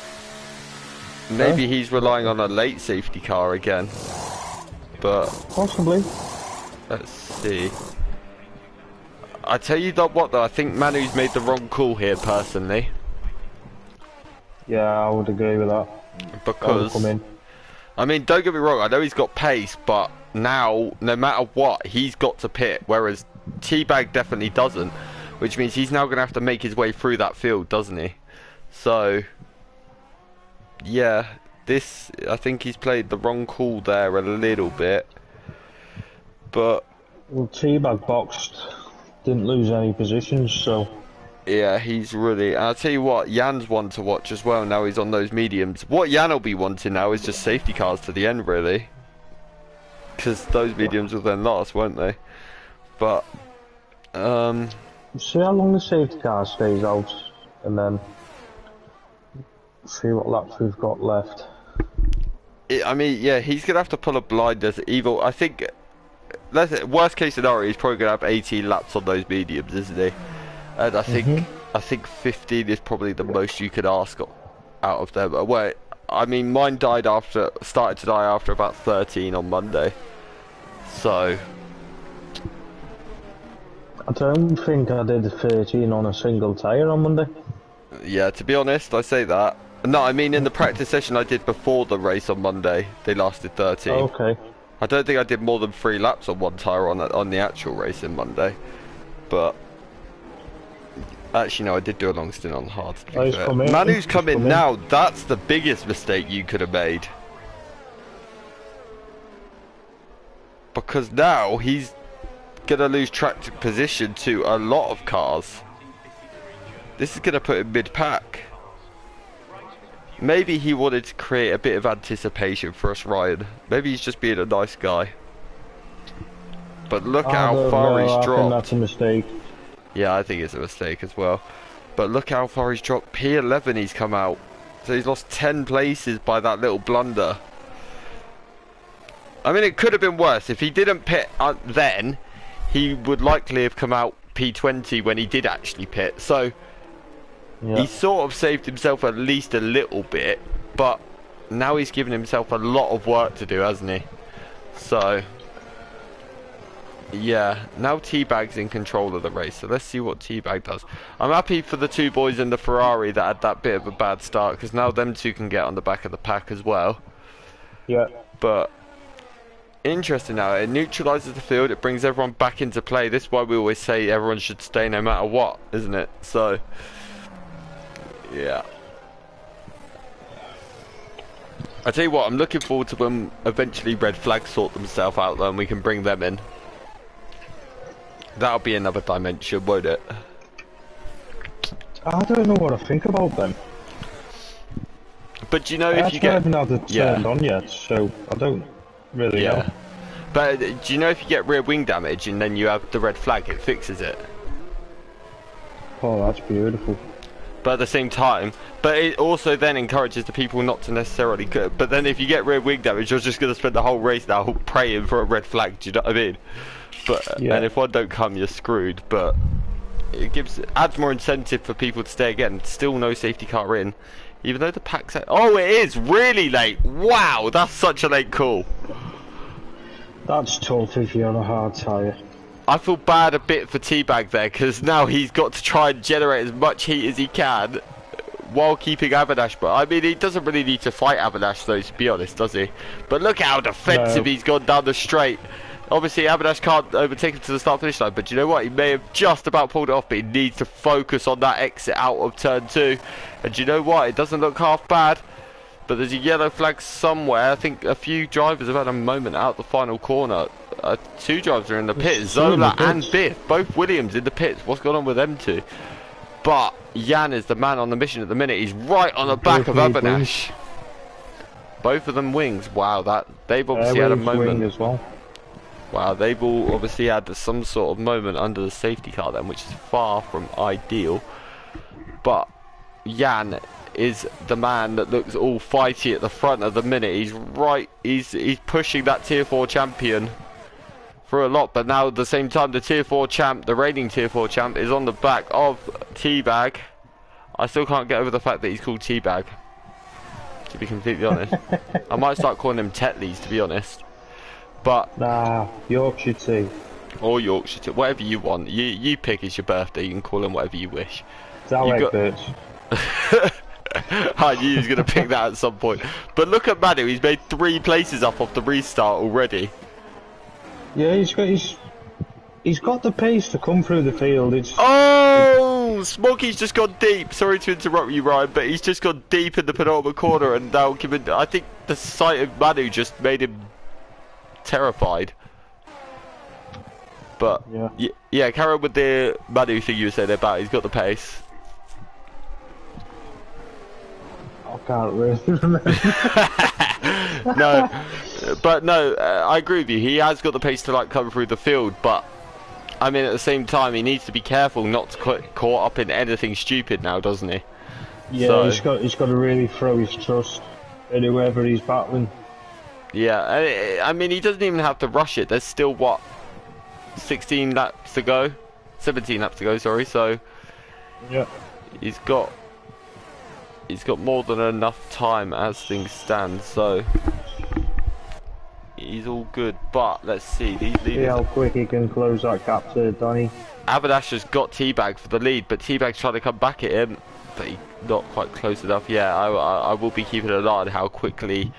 A: maybe he's relying on a late safety car again. But
B: possibly.
A: Let's see. I tell you what though, I think Manu's made the wrong call here personally.
B: Yeah, I would agree with that.
A: Because I mean, don't get me wrong, I know he's got pace, but now no matter what, he's got to pit, whereas Teabag definitely doesn't. Which means he's now going to have to make his way through that field, doesn't he? So, yeah, I think he's played the wrong call there a little bit. But
B: well, Teabag boxed, didn't lose any positions, so
A: yeah, he's really. And I'll tell you what, Jan's one to watch as well. Now he's on those mediums. What Jan will be wanting now is just safety cars to the end, really, because those mediums will then last, won't they? But
B: see how long the safety car stays out, and then see what laps we've got left.
A: I mean, yeah, he's gonna have to pull a blinders. Evil, I think. Worst case scenario, he's probably gonna have 18 laps on those mediums, isn't he? And I think 15 is probably the most you could ask out of them. Well, I mean, mine started to die after about 13 on Monday. So.
B: I don't think I did 13 on a single tyre on Monday.
A: Yeah, to be honest, I say that. No, I mean in the practice session I did before the race on Monday, they lasted 13.
B: Okay.
A: I don't think I did more than 3 laps on one tyre on the actual race in Monday. But Actually, no, I did do a long stint on hard. To be
B: Oh, he's
A: fair.
B: come in.
A: Manu's come
B: He's
A: in
B: come in.
A: now. That's the biggest mistake you could have made. Because now he's gonna lose track position to a lot of cars. This is gonna put him mid-pack. Maybe he wanted to create a bit of anticipation for us, Ryan. Maybe he's just being a nice guy. But look at how far he's
B: I
A: dropped.
B: think that's a mistake.
A: Yeah, I think it's a mistake as well. But look how far he's dropped. P11 he's come out. So he's lost 10 places by that little blunder. I mean, it could have been worse. If he didn't pit then, he would likely have come out P20 when he did actually pit. So he sort of saved himself at least a little bit. But now he's given himself a lot of work to do, hasn't he? So yeah, now T-Bag's in control of the race, so let's see what T-Bag does. I'm happy for the two boys in the Ferrari that had that bit of a bad start, because now them two can get on the back of the pack as well.
B: Yeah.
A: But interesting now, it neutralises the field, it brings everyone back into play. This is why we always say everyone should stay no matter what, isn't it? So, yeah. I tell you what, I'm looking forward to when eventually red flags sort themselves out though, and we can bring them in. That'll be another dimension, won't it?
B: I don't know what I think about them.
A: But do you know if you
B: I
A: get...
B: haven't had it turned on yet, so I don't really know.
A: But do you know if you get rear wing damage and then you have the red flag, it fixes it?
B: Oh, that's beautiful.
A: But at the same time, but it also then encourages the people not to necessarily go. But then if you get rear wing damage, you're just going to spend the whole race now praying for a red flag, do you know what I mean? But and if one don't come, you're screwed. But it adds more incentive for people to stay again. Still no safety car in, even though the pack's out. Oh, it is really late. Wow, that's such a late call.
B: That's tough if you're on a hard tyre.
A: I feel bad a bit for T-Bag there, because now he's got to try and generate as much heat as he can while keeping Avinash. But I mean, he doesn't really need to fight Avinash though, to be honest, does he? But look how defensive he's gone down the straight. Obviously, Avinash can't overtake him to the start-finish line, but you know what? He may have just about pulled it off, but he needs to focus on that exit out of turn 2. And you know what? It doesn't look half bad, but there's a yellow flag somewhere. I think a few drivers have had a moment out the final corner. 2 drivers are in the pits, Zola and Biff, both Williams in the pits. What's going on with them two? But Jan is the man on the mission at the minute. He's right on the back of Avinash. Both of them wings. Wow, they've obviously had a moment
B: as well.
A: Wow, they've all obviously had some sort of moment under the safety car then, which is far from ideal. But Jan is the man that looks all fighty at the front of the minute. He's pushing that tier 4 champion for a lot, but now at the same time the tier 4 champ, the reigning tier 4 champ, is on the back of T-Bag. I still can't get over the fact that he's called T-Bag, to be completely honest. I might start calling him Tetleys, to be honest. But
B: nah, Yorkshire tea.
A: Or Yorkshire tea, whatever you want. You pick, it's your birthday, you can call him whatever you wish.
B: Bitch.
A: I knew he was going to pick that at some point. But look at Manu, he's made 3 places up off the restart already.
B: Yeah, he's got the pace to come through the field.
A: Smokey's just gone deep. Sorry to interrupt you, Ryan, but he's just gone deep in the penultimate corner, and now I think the sight of Manu just made him terrified. But yeah, carry on with the Manu thing you were saying about. He's got the pace.
B: I can't really remember.
A: No, I agree with you. He has got the pace to like come through the field, but I mean at the same time he needs to be careful not to get caught up in anything stupid now, doesn't he?
B: Yeah, so, he's got to really throw his trust in whoever he's battling.
A: Yeah, I mean he doesn't even have to rush it. There's still what, 16 laps to go, 17 laps to go. Sorry, so
B: yeah,
A: he's got more than enough time as things stand. So he's all good. But let's see.
B: See how quick he can close that gap to Donny.
A: Avinash has got T-Bag for the lead, but T-Bag's trying to come back at him, but he's not quite close enough. Yeah, I will be keeping an eye on how quickly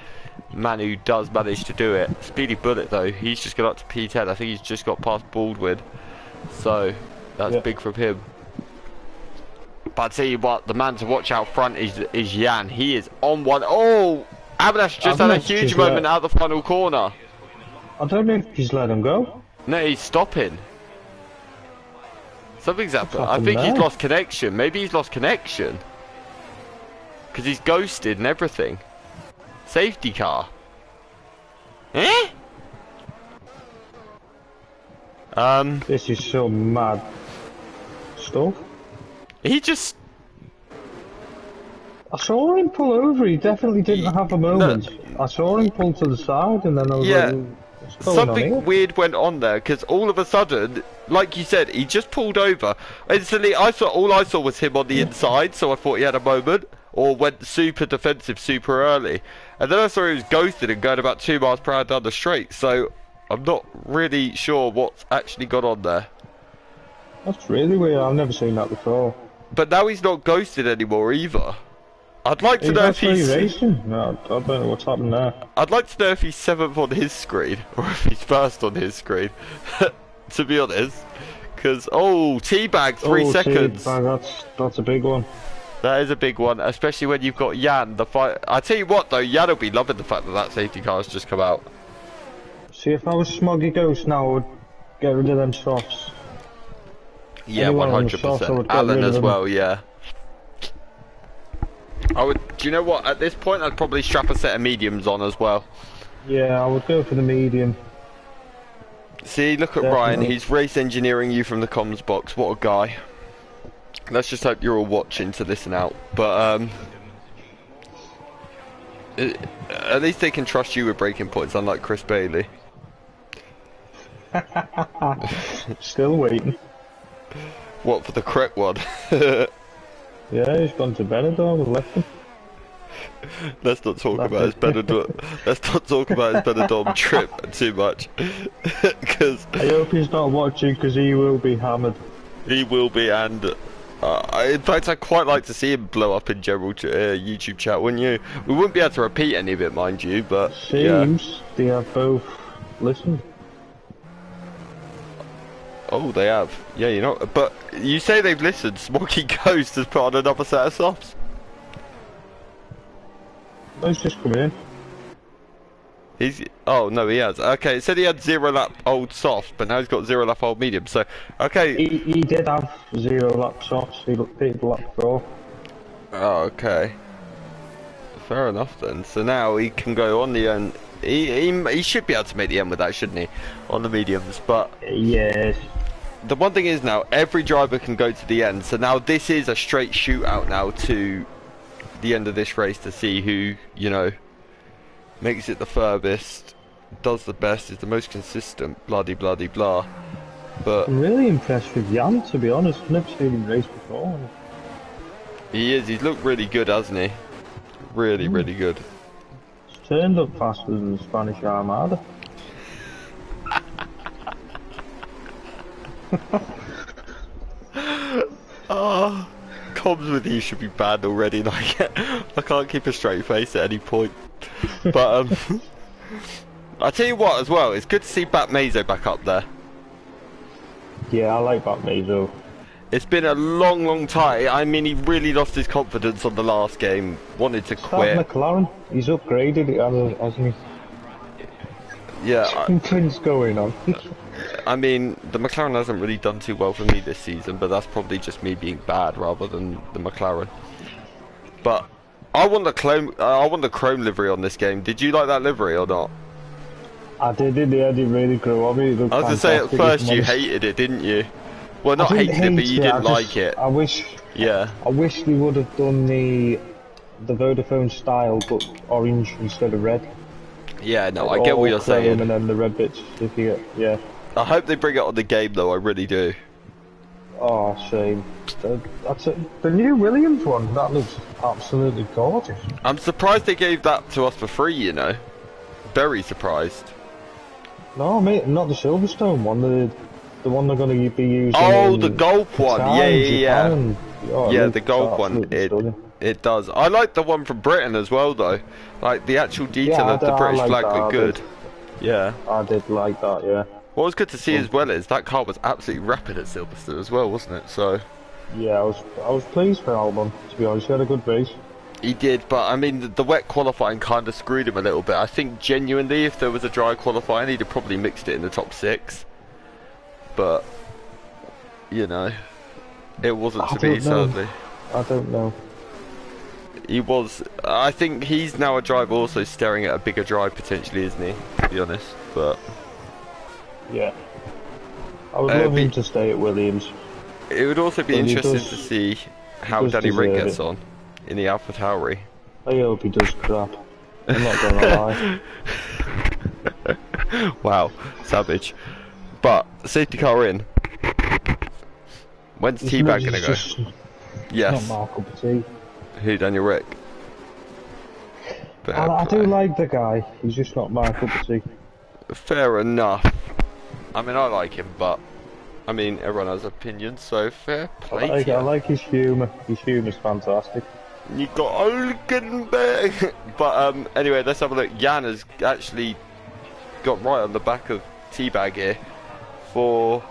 A: Manu does manage to do it. Speedy Bullet though, he's just got up to P10. I think he's just got past Baldwin, so that's big from him. But I tell you what, the man to watch out front is Jan. He is on one. Oh, Abadash just had a huge moment out the final corner.
B: I don't know if he's let him go.
A: No, he's stopping. Something's happened. I think he's lost connection. Maybe he's lost connection. Because he's ghosted and everything. Safety car. Eh?
B: This is so mad stuff.
A: He just...
B: I saw him pull over, he definitely didn't have a moment. No. I saw him pull to the side and then I was like, what's going on here?
A: Something weird went on there, because all of a sudden, like you said, he just pulled over. Instantly, all I saw was him on the inside, so I thought he had a moment, or went super defensive super early. And then I saw he was ghosted and going about 2 miles per hour down the straight, so I'm not really sure what's actually gone on there.
B: That's really weird, I've never seen that before.
A: But now he's not ghosted anymore either. I'd like to know if he's
B: racing. No, I don't know what's happened there.
A: I'd like to know if he's 7th on his screen or if he's 1st on his screen. To be honest, because teabag 3 seconds.
B: Teabag, that's a big one.
A: That is a big one, especially when you've got Jan. The fight. I tell you what, though, Jan will be loving the fact that that safety car has just come out.
B: See, if I was Smoggy Ghost now, I would get rid of them softs.
A: Yeah, 100%. Alan as well, yeah. I would. Do you know what? At this point, I'd probably strap a set of mediums on as well.
B: Yeah, I would go for the medium.
A: See, look at Ryan. He's race engineering you from the comms box. What a guy. Let's just hope you're all watching to listen out. But at least they can trust you with breaking points, unlike Chris Bailey.
B: Still waiting.
A: What, for the correct one?
B: Yeah, he's gone to Benidorm and left him.
A: Let's not talk about his Benidorm. Let's not talk about his Benidorm trip too much. Because
B: I hope he's not watching, because he will be hammered.
A: He will be, and in fact, I'd quite like to see him blow up in general YouTube chat, wouldn't you? We wouldn't be able to repeat any of it, mind you, but
B: seems they have both listened.
A: Oh, they have. Yeah, you know. But you say they've listened. Smokey Ghost has put on another set of softs.
B: No, he's just coming in.
A: He's. Oh no, he has. Okay, it said he had 0 lap old soft, but now he's got 0 lap old medium. So, okay.
B: He did have 0 lap softs. He did lap 4.
A: Oh, okay. Fair enough then. So now he can go on the end. He should be able to make the end with that, shouldn't he? On the mediums, but
B: yes.
A: The one thing is now every driver can go to the end. So now this is a straight shootout now to the end of this race to see who, you know, makes it the furthest, does the best, is the most consistent, bloody bloody blah. But
B: I'm really impressed with Jan, to be honest. I've never seen him race before.
A: He is. He's looked really good, hasn't he? Really, really good.
B: He's turned up faster than the Spanish Armada.
A: Oh, comms with you should be banned already. Like, I can't keep a straight face at any point. But I tell you what, as well, it's good to see Bat Mazo back up there.
B: Yeah, I like Bat Mazo.
A: It's been a long, long time. I mean, he really lost his confidence on the last game. Wanted to quit.
B: McLaren, he's upgraded it, hasn't he?
A: Yeah.
B: Something's going on.
A: I mean, the McLaren hasn't really done too well for me this season, but that's probably just me being bad rather than the McLaren. But I want the chrome livery on this game. Did you like that livery or not?
B: I did. It didn't really grow on me. I was
A: going to say, at first you hated it, didn't you? Well, not hated it, but you didn't like it.
B: I wish. Yeah. I wish they would have done the Vodafone style, but orange instead of red.
A: Yeah, no, I get what you're saying.
B: And then the red bits, if you get, yeah.
A: I hope they bring it on the game, though. I really do.
B: Oh, shame. That's it. The new Williams one, that looks absolutely gorgeous.
A: I'm surprised they gave that to us for free, you know. Very surprised.
B: No, mate, not the Silverstone one. The one they're going to be using.
A: Oh, the Gulf one. Yeah.
B: Oh,
A: the Gulf one. It does. I like the one from Britain as well, though. Like the actual detail of the British flag looked good. Yeah.
B: I did like that. Yeah.
A: What was good to see as well is that car was absolutely rapid at Silverstone as well, wasn't it? So.
B: Yeah, I was pleased for Albon, to be honest. He had a good race.
A: He did, but I mean, the wet qualifying kind of screwed him a little bit. I think genuinely, if there was a dry qualifying, he'd have probably mixed it in the top 6. But, you know, it wasn't to be, sadly.
B: I don't know.
A: He was. I think he's now a driver also staring at a bigger drive potentially, isn't he? To be honest, but
B: yeah, I would love him to stay at Williams.
A: It would also be interesting to see how Danny Rick gets on in the Alpha Tauri.
B: I hope he does crap. I'm not gonna
A: lie. Wow, savage. But safety car in. When's T-Bag gonna go? Yes.
B: Not Marco Petit.
A: Who, Daniel Rick?
B: I do like the guy. He's just not Marco Petit.
A: Fair enough. I mean, I like him, but I mean, everyone has opinions, so fair play.
B: I like his humour. His humour's fantastic.
A: You got Olkenberg. But anyway, let's have a look. Jan has actually got right on the back of T-Bag here for.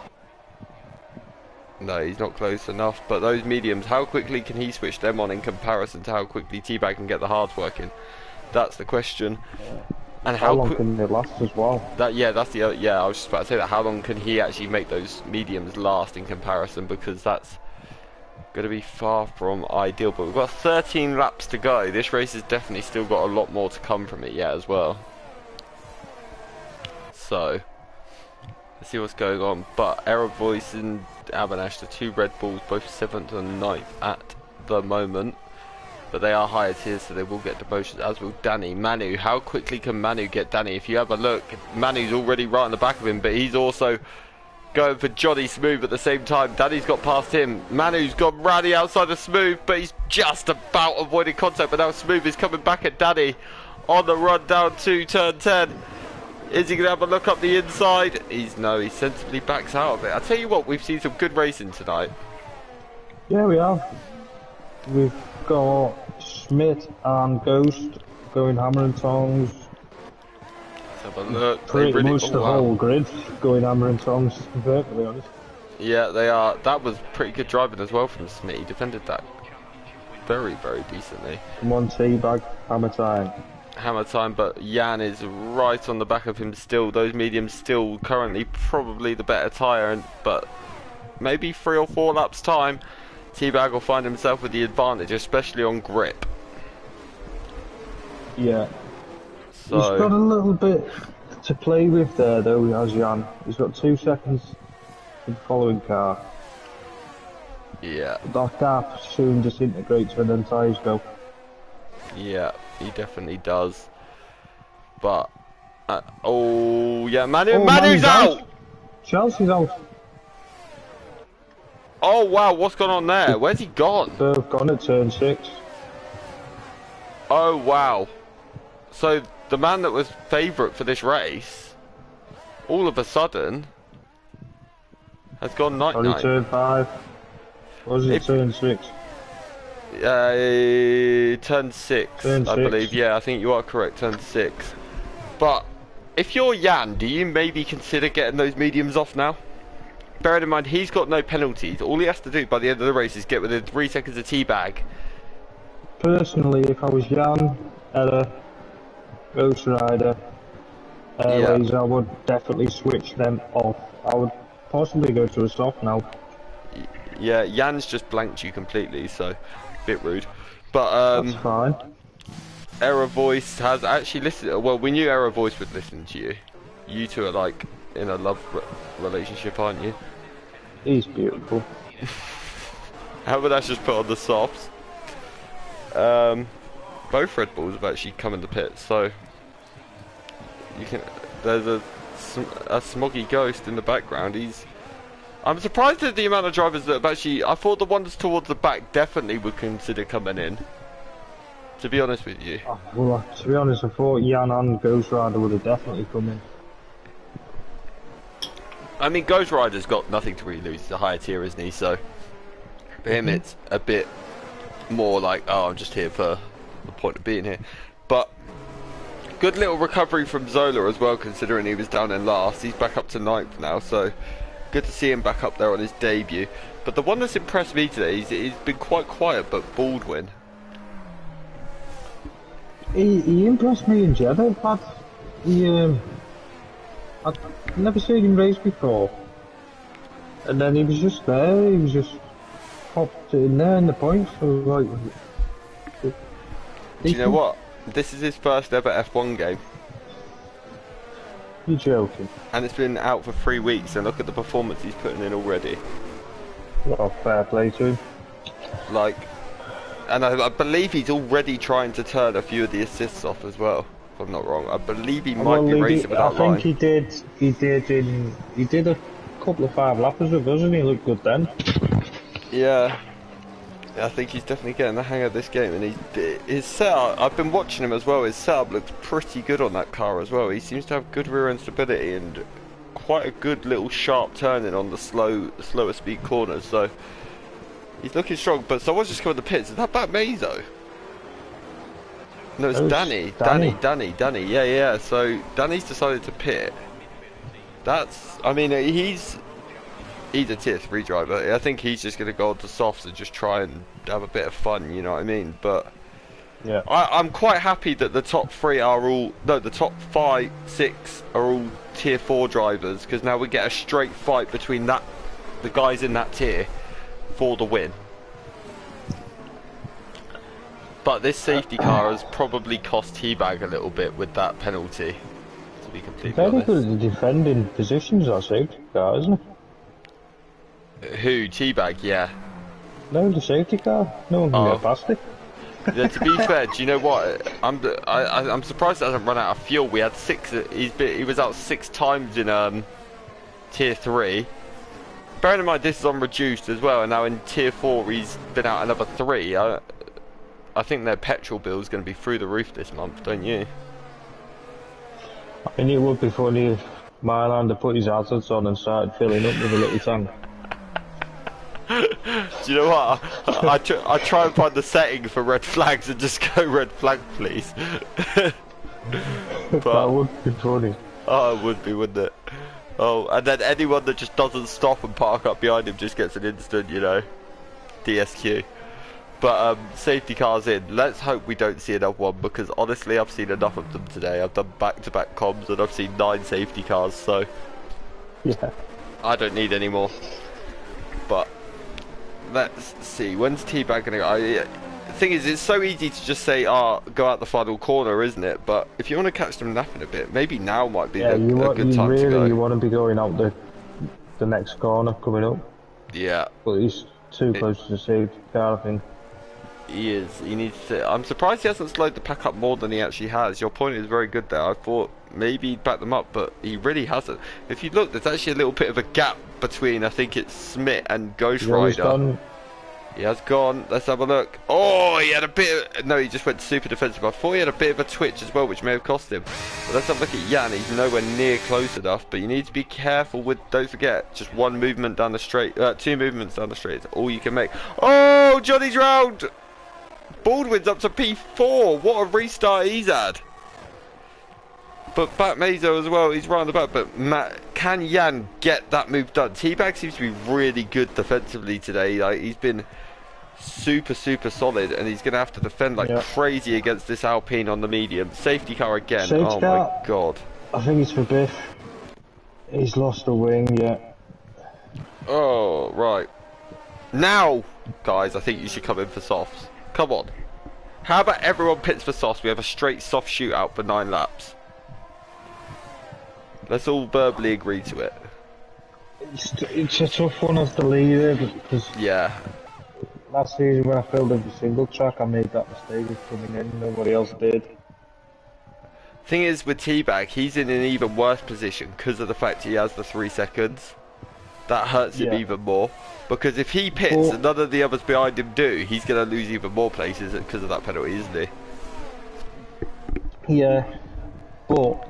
A: No, he's not close enough. But those mediums, how quickly can he switch them on in comparison to how quickly T-Bag can get the hards working? That's the question. And
B: how long can they last as well?
A: That's the other, I was just about to say that. How long can he actually make those mediums last in comparison? Because that's going to be far from ideal. But we've got 13 laps to go. This race has definitely still got a lot more to come from it yet as well. So let's see what's going on. But Error Voice and Abanash, the 2 Red Bulls, both 7th and 9th at the moment. But they are higher tiers, so they will get demotions, as will Danny. Manu, how quickly can Manu get Danny? If you have a look, Manu's already right on the back of him, but he's also going for Johnny Smooth at the same time. Danny's got past him. Manu's gone round the outside of Smooth, but he's just about avoiding contact. But now Smooth is coming back at Danny on the run down to turn 10. Is he going to have a look up the inside? He sensibly backs out of it. I tell you what, we've seen some good racing tonight.
B: Yeah, we have. We've got Schmidt and Ghost going hammer and tongs.
A: Let's have a look.
B: Pretty much the whole grid going hammer and tongs, to be perfectly honest.
A: Yeah, they are. That was pretty good driving as well from Schmidt. He defended that very, very decently.
B: Come on, T-Bag, hammer time.
A: Hammer time, but Jan is right on the back of him still. Those mediums still currently probably the better tyre, but maybe 3 or 4 laps time, T-Bag will find himself with the advantage, especially on grip.
B: Yeah. So he's got a little bit to play with there though, has Jan. He's got 2 seconds for the following car.
A: Yeah.
B: That gap soon disintegrates when them tyres go.
A: Yeah, he definitely does. But, oh yeah, Manu's out!
B: Chelsea's out.
A: Oh wow, what's gone on there? Where's he gone?
B: They've gone at turn 6.
A: Oh wow. So the man that was favourite for this race, all of a sudden, has gone night-night.
B: Only turn 5. Or was it turn 6?
A: Turn 6, I believe. Yeah, I think you are correct, turn 6. But if you're Jan, do you maybe consider getting those mediums off now? Bearing in mind, he's got no penalties. All he has to do by the end of the race is get within 3 seconds of T-Bag.
B: Personally, if I was Jan, Ella, Ghost Rider, Airways, I would definitely switch them off. I would possibly go to a soft now.
A: Yeah, Jan's just blanked you completely, so a bit rude. But
B: that's fine.
A: Error Voice has actually listened. Well, we knew Error Voice would listen to you. You two are like in a love relationship, aren't you?
B: He's beautiful.
A: How about that just put on the softs? Both Red Bulls have actually come in the pit, so you can. There's a smoggy Ghost in the background. I'm surprised at the amount of drivers that have actually. I thought the ones towards the back definitely would consider coming in. To be honest with you.
B: Well, to be honest, I thought Jan and Ghost Rider would have definitely come in.
A: I mean, Ghost Rider's got nothing to really lose. He's a higher tier, isn't he? So for him, it's a bit more like, oh, I'm just here for the point of being here. But good little recovery from Zola as well, considering he was down in last. He's back up to 9th now, so Good to see him back up there on his debut. But the one that's impressed me today, he's been quite quiet, but Baldwin.
B: He impressed me in Jeddah, but I'd never seen him race before. And then he was just there, he was just popped in there in the points, so like...
A: Do you know what? This is his first ever F1 game.
B: You're joking.
A: And it's been out for 3 weeks, and look at the performance he's putting in already.
B: Well, fair play to him.
A: Like, and I believe he's already trying to turn a few of the assists off as well, if I'm not wrong. I believe he might be racing without line.
B: I think he did a couple of 5-lappers with us and he looked good then.
A: Yeah. I think he's definitely getting the hang of this game, and his setup, I've been watching him as well, his setup looks pretty good on that car as well. He seems to have good rear end stability and quite a good little sharp turning on the slower speed corners, so he's looking strong. But someone's just come in the pits. Is that Bat Mazo? No, it's Danny. Yeah. So Danny's decided to pit. That's, I mean, he's a tier 3 driver. I think he's just going to go on to softs and just try and have a bit of fun, you know what I mean? But yeah, I'm quite happy that the top 3 are all, no, the top 5, 6 are all tier 4 drivers, because now we get a straight fight between the guys in that tier for the win. But this safety car has probably cost Teabag a little bit with that penalty, to be completely honest.
B: Very good at defending positions, that safety car, isn't it?
A: Who? Teabag, yeah.
B: No, the safety car. No one can get past it.
A: Yeah, to be fair, do you know what? I'm surprised it hasn't run out of fuel. We had 6. He was out 6 times in tier 3. Bearing in mind this is on reduced as well, and now in tier 4 he's been out another 3. I think their petrol bill is going to be through the roof this month, don't you?
B: I mean, it would be funny if Mylander put his hazards on and started filling up with a little tank.
A: Do you know what? I try and find the setting for red flags and just go red flag, please. But,
B: that would be funny.
A: Oh, it would be, wouldn't it? Oh, and then anyone that just doesn't stop and park up behind him just gets an instant, you know, DSQ. But safety cars in. Let's hope we don't see another one, because honestly I've seen enough of them today. I've done back-to-back comms and I've seen 9 safety cars, so
B: yeah,
A: I don't need any more. But let's see, when's Teabag gonna go? The thing is, it's so easy to just say, go out the final corner, isn't it? But if you want to catch them napping a bit, maybe now might be a good time to go.
B: You want to be going out the next corner coming up.
A: Yeah.
B: But he's too close to the safety car, I think.
A: He is. He needs to. I'm surprised he hasn't slowed the pack up more than he actually has. Your point is very good there. I thought maybe he'd back them up, but he really hasn't. If you look, there's actually a little bit of a gap between, I think it's Smith and Ghost Rider. He has gone. Let's have a look. Oh, he had a bit of... No, he just went super defensive. I thought he had a bit of a twitch as well, which may have cost him. But let's have a look at Jan. He's nowhere near close enough, but you need to be careful with... Don't forget, just 1 movement down the straight... 2 movements down the straight. It's all you can make. Oh, Johnny's round! Baldwin's up to P4. What a restart he's had. But Bat Mazo as well, he's round about. But can Jan get that move done? Teabag seems to be really good defensively today. Like, he's been super solid, and he's going to have to defend like crazy against this Alpine on the medium. Safety car again. Oh my god.
B: I think it's for Biff. He's lost a wing, yeah.
A: Oh, right. Now, guys, I think you should come in for softs. Come on. How about everyone pits for softs? We have a straight soft shootout for 9 laps. Let's all verbally agree to it.
B: It's a tough one as the leader, because last season when I filled every single track, I made that mistake of coming in. Nobody else did.
A: Thing is, with Teabag, he's in an even worse position because of the fact he has the 3 seconds. That hurts him even more. Because if he pits and none of the others behind him do, he's going to lose even more places because of that penalty, isn't he?
B: Yeah, but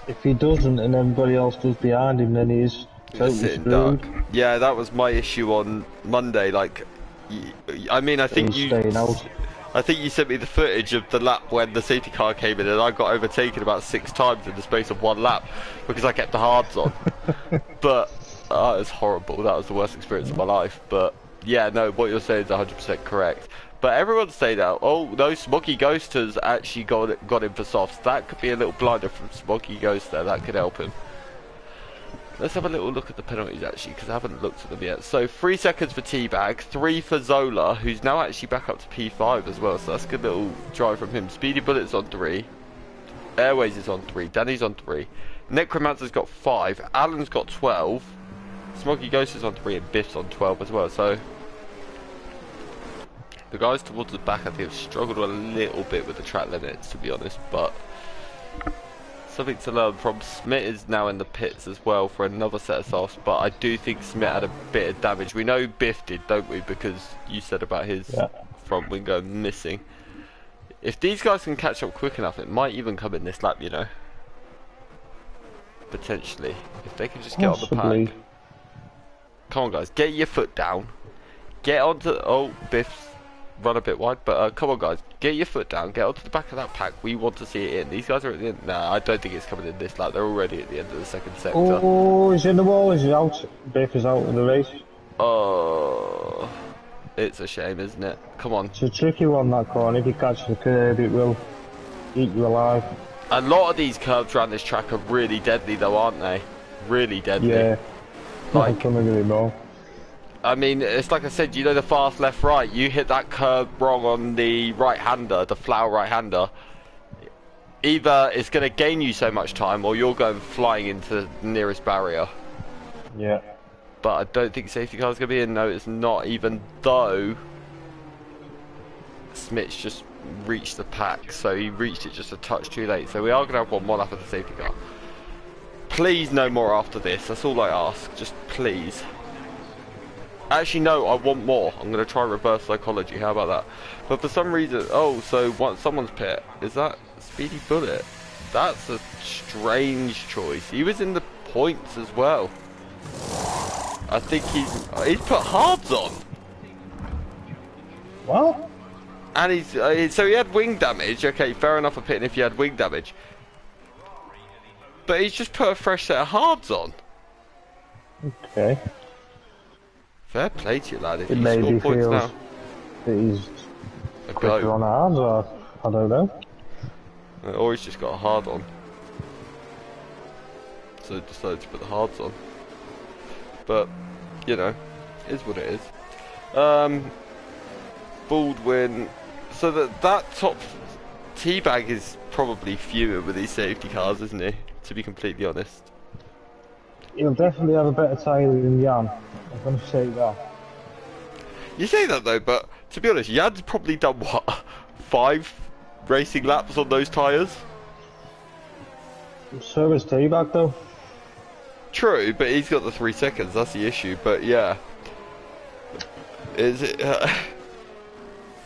B: if he doesn't and everybody else does behind him, then he's totally screwed.
A: Yeah, that was my issue on Monday. Like, I mean, I think
B: staying out.
A: I think you sent me the footage of the lap when the safety car came in and I got overtaken about 6 times in the space of 1 lap because I kept the hards on. But it was horrible. That was the worst experience of my life. But yeah, no, what you're saying is 100% correct. But everyone's saying now, oh no, Smoggy Ghost has actually got him for softs. That could be a little blinder from Smoggy Ghost there. That could help him. Let's have a little look at the penalties actually, because I haven't looked at them yet. So 3 seconds for Teabag, 3 for Zola, who's now actually back up to P5 as well. So that's a good little drive from him. Speedy Bullet's on 3. Airways is on 3. Danny's on 3. Necromancer's got 5. Alan's got 12. Smoggy Ghost is on 3 and Biff's on 12 as well. So the guys towards the back, I think, have struggled a little bit with the track limits, to be honest, but something to learn from. Smith is now in the pits as well for another set of softs, but I do think Smith had a bit of damage. We know Biff did, don't we? Because you said about his front wing going missing. If these guys can catch up quick enough, it might even come in this lap, you know. Potentially. If they can just get on the pack. Come on, guys. Get your foot down. Get onto... Oh, Biff's run a bit wide, but come on, guys. Get your foot down. Get onto the back of that pack. We want to see it in. These guys are at the end. Nah, I don't think it's coming in this lap. They're already at the end of the second sector.
B: Oh, he's in the wall. He's out. Biff is out of the race.
A: Oh... It's a shame, isn't it? Come on.
B: It's a tricky one, that corner. If you catch the curb, it will eat you alive.
A: A lot of these curves around this track are really deadly, though, aren't they? Really deadly.
B: Yeah.
A: Like,
B: I can't agree more.
A: I mean, it's like I said, you know the fast left right. You hit that curve wrong on the right-hander, the flower right-hander. Either it's going to gain you so much time, or you're going flying into the nearest barrier.
B: Yeah.
A: But I don't think safety car's going to be in. No, it's not, even though Smith's just reached the pack. So he reached it just a touch too late. So we are going to have one more lap of the safety car. Please no more after this. That's all I ask. Just please. Actually, no, I want more. I'm going to try reverse psychology. How about that? But for some reason... Oh, so what, someone's pit. Is that Speedy Bullet? That's a strange choice. He was in the points as well. I think he's put hards on.
B: What?
A: And he's so he had wing damage. Okay, fair enough for pitting if you had wing damage. But he's just put a fresh set of hards on.
B: Okay.
A: Fair play to you, lad. If
B: it
A: you
B: maybe
A: score points
B: feels
A: now,
B: that he's quicker on hards, or I don't know.
A: Or he's just got a hard on. So decided to put the hards on. But, you know, is what it is. Baldwin. So that top Teabag is probably fuming with these safety cars, isn't he? To be completely honest.
B: He'll definitely have a better tyre than Jan. I'm going to say that.
A: You say that though, but to be honest, Jan's probably done what, 5 racing laps on those tyres?
B: So is Teabag though.
A: True, but he's got the 3 seconds, that's the issue, but yeah. Is it...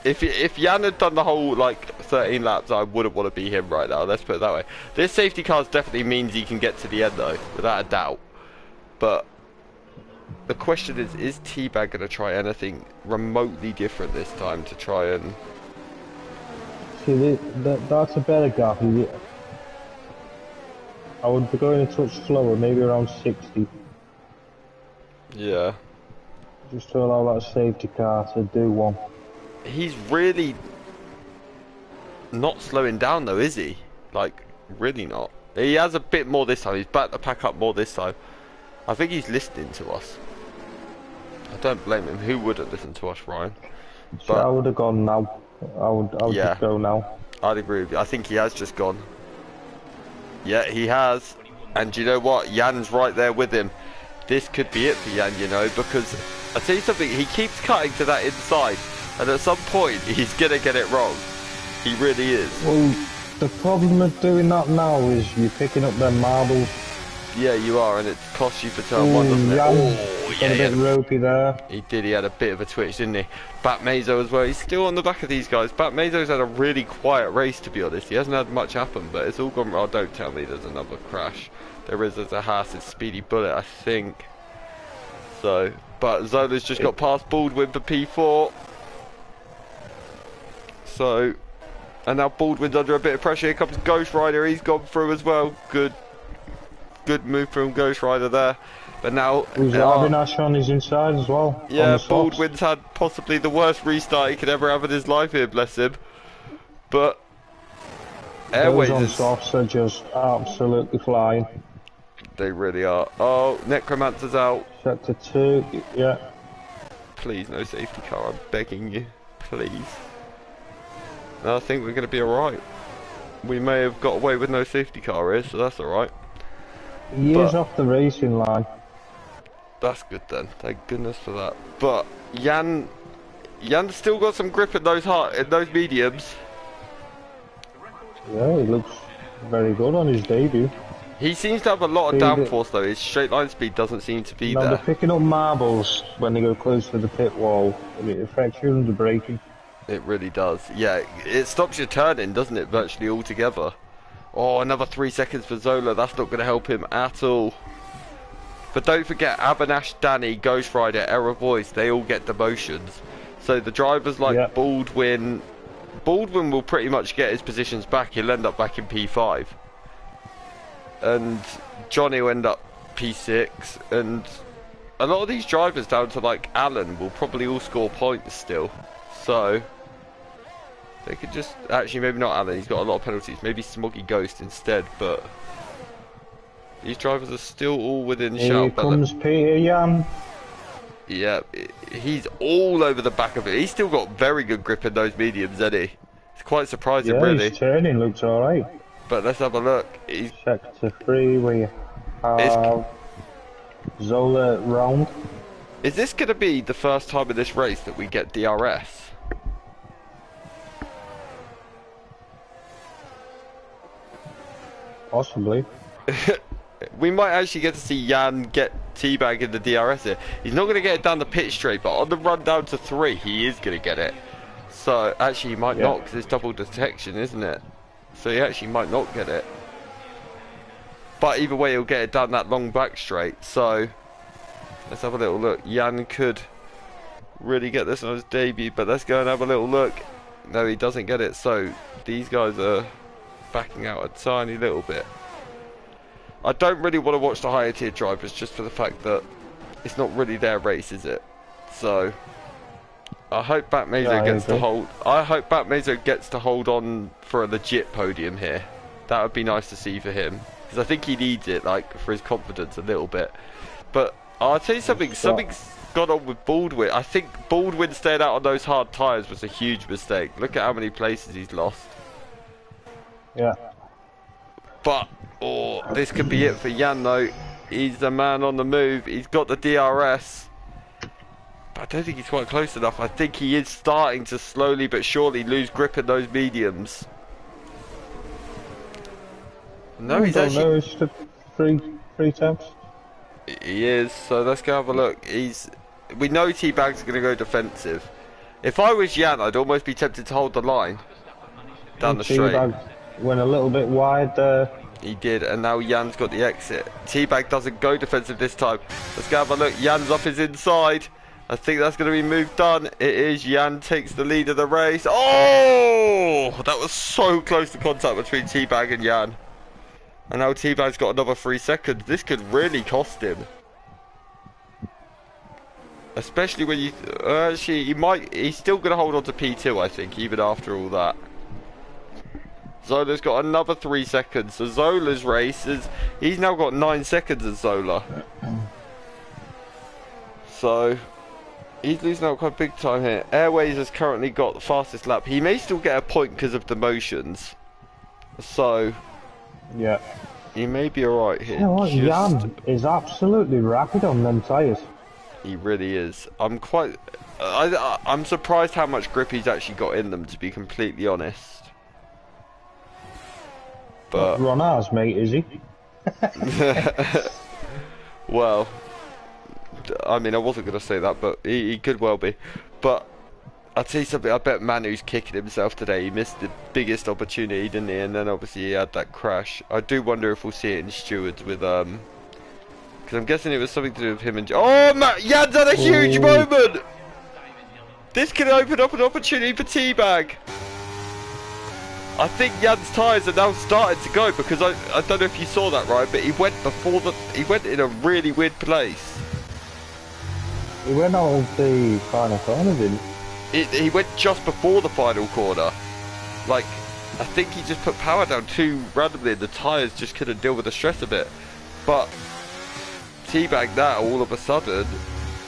A: If Jan had done the whole, like, 13 laps, I wouldn't want to be him right now, let's put it that way. This safety car definitely means he can get to the end, though, without a doubt. But the question is Teabag going to try anything remotely different this time to try and...
B: See, that's a better gap. I would be going a touch slower, maybe around 60.
A: Yeah.
B: Just to allow that safety car to do one.
A: He's really not slowing down though, is he? Like, really not. He has a bit more this time. He's backed the pack up more this time. I think he's listening to us. I don't blame him. Who wouldn't listen to us, Ryan?
B: So I would have gone now. I would just go now.
A: I'd agree with you. I think he has just gone. Yeah, he has. And you know what? Jan's right there with him. This could be it for Jan, you know, because I'll tell you something, he keeps cutting to that inside, and at some point he's gonna get it wrong. He really is.
B: Well, the problem with doing that now is you're picking up them marbles.
A: Yeah, you are, and it costs you for turn 1, doesn't it?
B: Jan
A: Oh,
B: got a bit ropey there.
A: He did, he had a bit of a twitch, didn't he? Bat Mazo as well, he's still on the back of these guys. Bat Mazo's had a really quiet race, to be honest. He hasn't had much happen, but it's all gone wrong. Oh, don't tell me there's another crash. There's a Haas, it's Speedy Bullet, I think. So, but Zola's just got past Baldwin for P4. So, and now Baldwin's under a bit of pressure. Here comes Ghost Rider. He's gone through as well. Good move from Ghost Rider there. But now,
B: Avinash on his inside as well.
A: Yeah, Baldwin's had possibly the worst restart he could ever have in his life here, bless him. But Airways
B: on softs are just absolutely flying.
A: They really are. Oh, Necromancer's out.
B: Sector 2, yeah.
A: Please, no safety car, I'm begging you. Please. No, I think we're going to be alright. We may have got away with no safety car here, so that's alright.
B: He is off the racing line.
A: That's good then, thank goodness for that. But Jan's still got some grip in those mediums.
B: Yeah, he looks very good on his debut.
A: He seems to have a lot of downforce though. His straight line speed doesn't seem to be there.
B: They're picking up marbles when they go close to the pit wall. It affects you under braking.
A: It really does. Yeah, it stops you turning, doesn't it, virtually altogether. Oh, another 3 seconds for Zola. That's not going to help him at all. But don't forget, Abanash, Danny, Ghost Rider, Error Voice, they all get demotions. So the drivers like Baldwin will pretty much get his positions back. He'll end up back in P5. And Johnny will end up P6. And a lot of these drivers down to like Alan will probably all score points still. So they could just, actually maybe not Alan, he's got a lot of penalties. Maybe Smoggy Ghost instead, but these drivers are still all within shout.
B: Here comes Peter Jan.
A: Yeah, he's all over the back of it. He's still got very good grip in those mediums, isn't he? It's quite surprising, really.
B: His turning looks alright.
A: But let's have a look. He's
B: Sector 3, we have Zola round.
A: Is this going to be the first time in this race that we get DRS?
B: Possibly.
A: We might actually get to see Jan get teabag in the DRS here. He's not going to get it down the pit straight, but on the run down to 3, he is going to get it. So, actually, he might not, because it's double detection, isn't it? So, he actually might not get it. But either way, he'll get it down that long back straight. So, let's have a little look. Jan could really get this on his debut, but let's go and have a little look. No, he doesn't get it. So, these guys are backing out a tiny little bit. I don't really want to watch the higher tier drivers just for the fact that it's not really their race, is it? So I hope Batmazo gets to hold. I hope Batmazo gets to hold on for a legit podium here. That would be nice to see for him, because I think he needs it, like, for his confidence a little bit. But I'll tell you something. Something's gone on with Baldwin. I think Baldwin staying out on those hard tyres was a huge mistake. Look at how many places he's lost.
B: Yeah.
A: But this could be it for Jan though. He's the man on the move. He's got the DRS. But I don't think he's quite close enough. I think he is starting to slowly but surely lose grip in those mediums. No, he's actually...
B: it's the three temps.
A: He is, so let's go have a look. We know T-Bag's going to go defensive. If I was Jan, I'd almost be tempted to hold the line down the straight.
B: Went a little bit wide there.
A: He did, and now Jan's got the exit. T-Bag doesn't go defensive this time. Let's go have a look. Jan's off his inside. I think that's going to be move done. It is. Jan takes the lead of the race. Oh! That was so close to contact between T-Bag and Jan. And now T-Bag's got another 3 seconds. This could really cost him. Especially when you... actually, he's still going to hold on to P2, I think, even after all that. Zola's got another 3 seconds. So Zola's race is... He's now got 9 seconds as Zola. So... He's losing out quite big time here. Airways has currently got the fastest lap. He may still get a point because of the motions. So... Yeah. He may be alright here.
B: You know what? Jan is absolutely rapid on them tyres.
A: He really is. I'm quite... I'm surprised how much grip he's actually got in them, to be completely honest. But
B: Ron R's mate, is he?
A: Well, I mean, I wasn't going to say that, but he could well be. But I'll tell you something, I bet Manu's kicking himself today. He missed the biggest opportunity, didn't he? And then obviously he had that crash. I do wonder if we'll see it in stewards with because I'm guessing it was something to do with him and... Oh, Jan's had a huge moment! This could open up an opportunity for T-Bag. I think Jan's tyres are now starting to go because I don't know if you saw that, right, but he went in a really weird place.
B: He went out of the final corner, didn't
A: He went just before the final corner. Like, I think he just put power down too randomly and the tyres just couldn't deal with the stress a bit. But teabag that all of a sudden,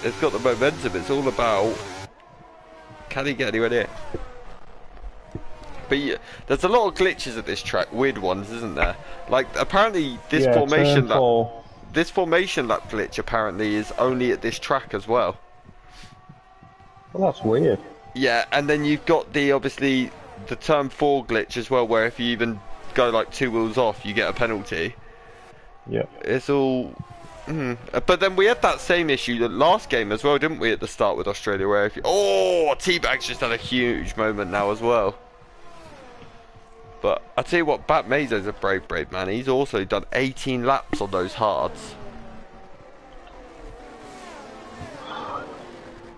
A: it's got the momentum. It's all about, can he get anywhere near? But yeah, there's a lot of glitches at this track, weird ones, isn't there? Like, apparently this formation lap glitch apparently is only at this track as well.
B: Well, that's weird.
A: Yeah, and then you've got obviously the turn 4 glitch as well, where if you even go like 2 wheels off, you get a penalty.
B: Yeah.
A: It's all... But then we had that same issue the last game as well, didn't we, at the start with Australia, where if you... Oh, Teabag's just had a huge moment now as well. But I tell you what, Bat Mezo's a brave man. He's also done 18 laps on those hards.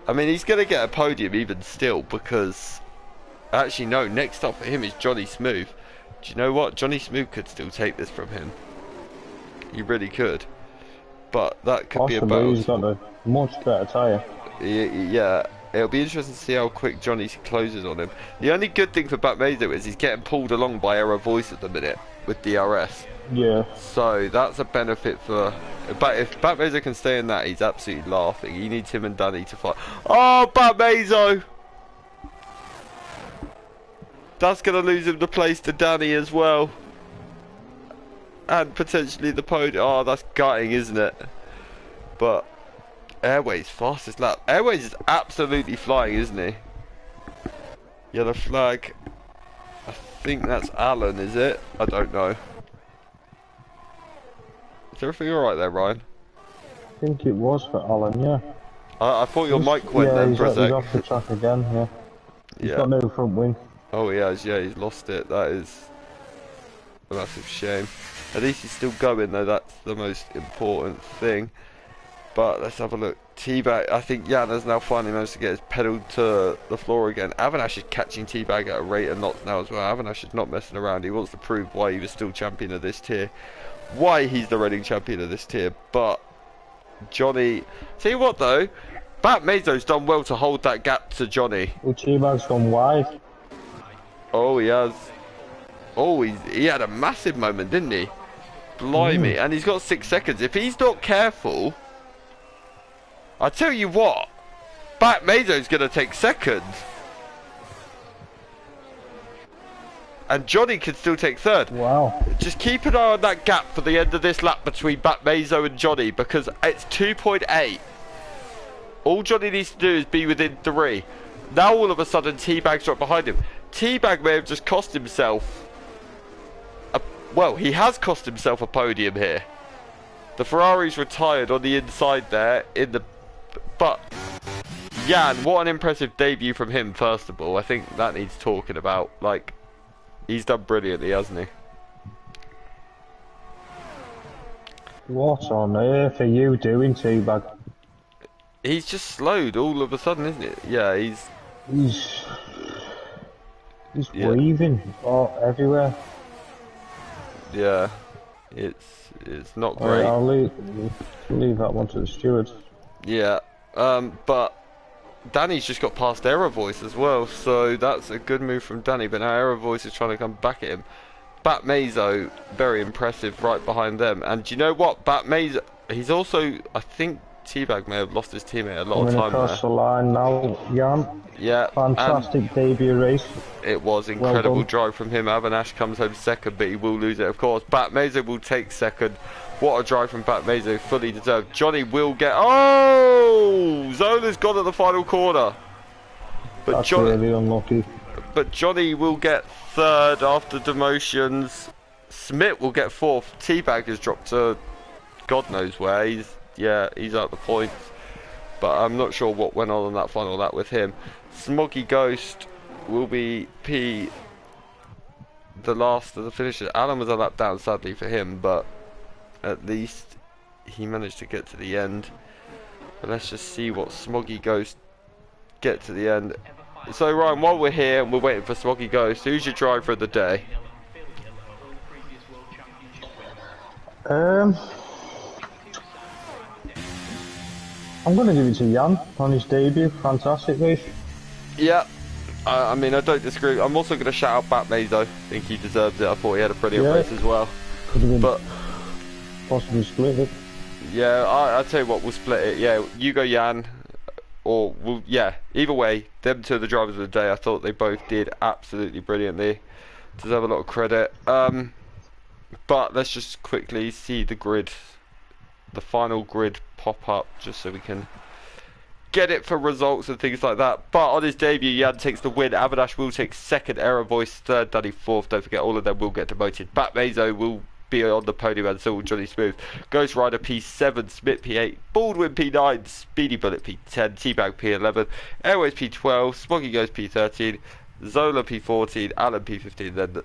A: I mean, he's going to get a podium even still because... Actually, no, next up for him is Johnny Smooth. Do you know what? Johnny Smooth could still take this from him. He really could. But that could be a battle.
B: He's got a much better tyre.
A: Yeah, it'll be interesting to see how quick Johnny closes on him. The only good thing for Bat Mezo is he's getting pulled along by Aero Voice at the minute with DRS.
B: Yeah.
A: So that's a benefit for... But if Bat Mezo can stay in that, he's absolutely laughing. He needs him and Danny to fight. Oh, Bat Mezo! That's going to lose him the place to Danny as well. And potentially the podium. Oh, that's gutting, isn't it? But Airways, fastest lap. Airways is absolutely flying, isn't he? Yellow flag. I think that's Alan, is it? I don't know. Is everything alright there, Ryan?
B: I think it was for Alan, yeah.
A: I thought your mic went then for a sec.
B: He's off the track again, yeah. He's
A: Yeah.
B: got no front wing.
A: Oh, he has, yeah, he's lost it. That is a massive shame. At least he's still going, though. That's the most important thing. But let's have a look. Teabag, I think Jan has now finally managed to get his pedal to the floor again. Avinash is catching Teabag at a rate of knots now as well. Avinash is not messing around. He wants to prove why he was still champion of this tier. Why he's the reigning champion of this tier. But Johnny... Tell you what, though. Bat Mezo's done well to hold that gap to Johnny.
B: Well, Teabag's gone wide.
A: Oh, he has. Oh, he had a massive moment, didn't he? Blimey. And he's got 6 seconds. If he's not careful... I tell you what, Bat Mezo's going to take second. And Johnny can still take third.
B: Wow.
A: Just keep an eye on that gap for the end of this lap between Bat Mezo and Johnny, because it's 2.8. All Johnny needs to do is be within 3. Now all of a sudden Teabag's right behind him. Teabag may have just cost himself... well, he has cost himself a podium here. The Ferrari's retired on the inside there in the... But, Jan, what an impressive debut from him, first of all. I think that needs talking about. Like, he's done brilliantly, hasn't he?
B: What on earth are you doing, Teabag?
A: He's just slowed all of a sudden, isn't it? Yeah, he's
B: weaving everywhere.
A: Yeah, it's not great.
B: I'll leave that one to the stewards.
A: Yeah, but Danny's just got past Aero Voice as well, so that's a good move from Danny. But now Aero Voice is trying to come back at him. Bat Mezo, very impressive, right behind them. And do you know what? Bat Mezo, he's also, I think Teabag may have lost his teammate a lot of time
B: across the line now, Jan.
A: Yeah,
B: fantastic debut race.
A: It was incredible drive from him. Avinash comes home second, but he will lose it, of course. Bat Mezo will take second. What a drive from Bat Mezo, fully deserved. Johnny will get... Oh! Zola's gone at the final corner. But
B: That's really unlucky.
A: But Johnny will get third after demotions. Smith will get fourth. Teabag has dropped to God knows where. He's out the points. But I'm not sure what went on that final lap with him. Smoggy Ghost will be the last of the finishers. Alan was a lap down, sadly for him, but at least he managed to get to the end. But let's just see what Smoggy Ghost get to the end. So Ryan, while we're here and we're waiting for Smoggy Ghost, who's your driver of the day?
B: I'm going to give it to Jan on his debut. Fantastic race.
A: Yeah, I mean, I don't disagree. I'm also going to shout out Bat Mazo. I think he deserves it. I thought he had a brilliant race as well.
B: Could have been
A: But
B: possibly split it.
A: yeah, I'll tell you what, we'll split it. Yeah, you go Jan, or we'll, yeah, either way, them two are the drivers of the day. I thought they both did absolutely brilliantly. Deserve a lot of credit. But let's just quickly see the grid, the final grid pop up, just so we can get it for results and things like that. But on his debut, Jan takes the win. Avinash will take second. Error Voice third. Danny fourth. Don't forget, all of them will get demoted. Bat Mazo will be on the podium, and so will Johnny Smooth. Ghost Rider P7, Smith P8, Baldwin P9, Speedy Bullet P10, Teabag P11, Airways P12, Smoggy Ghost P13, Zola P14, Alan P15, then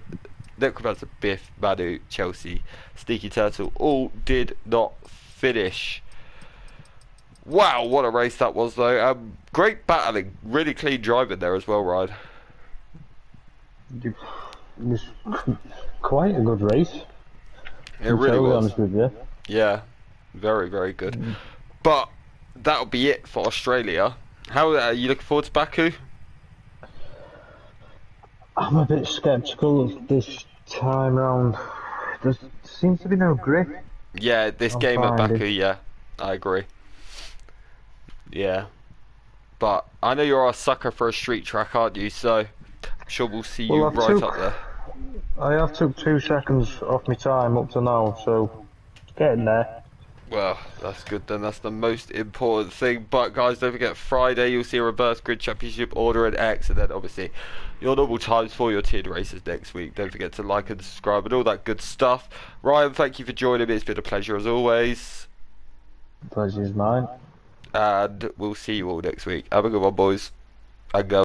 A: Necromancer, Biff, Manu, Chelsea, Sneaky Turtle all did not finish. Wow, what a race that was though. Great battling, really clean driving there as well, Ryan.
B: It was quite a good race.
A: It really was.
B: Honest with you.
A: Yeah, very, very good. But that'll be it for Australia. How are you looking forward to Baku?
B: I'm a bit sceptical this time round. There seems to be no grip.
A: Yeah, this game at Baku, yeah, I agree. Yeah, but I know you're a sucker for a street track, aren't you? So I'm sure we'll see you right up there.
B: I have took 2 seconds off my time up to now, so it's getting there.
A: Well, that's good then. That's the most important thing. But guys, don't forget Friday you'll see a reverse grid championship order in X, and then obviously your normal times for your tiered races next week. Don't forget to like and subscribe and all that good stuff. Ryan, thank you for joining me. It's been a pleasure as always.
B: The pleasure's mine.
A: And we'll see you all next week. Have a good one, boys. And girls.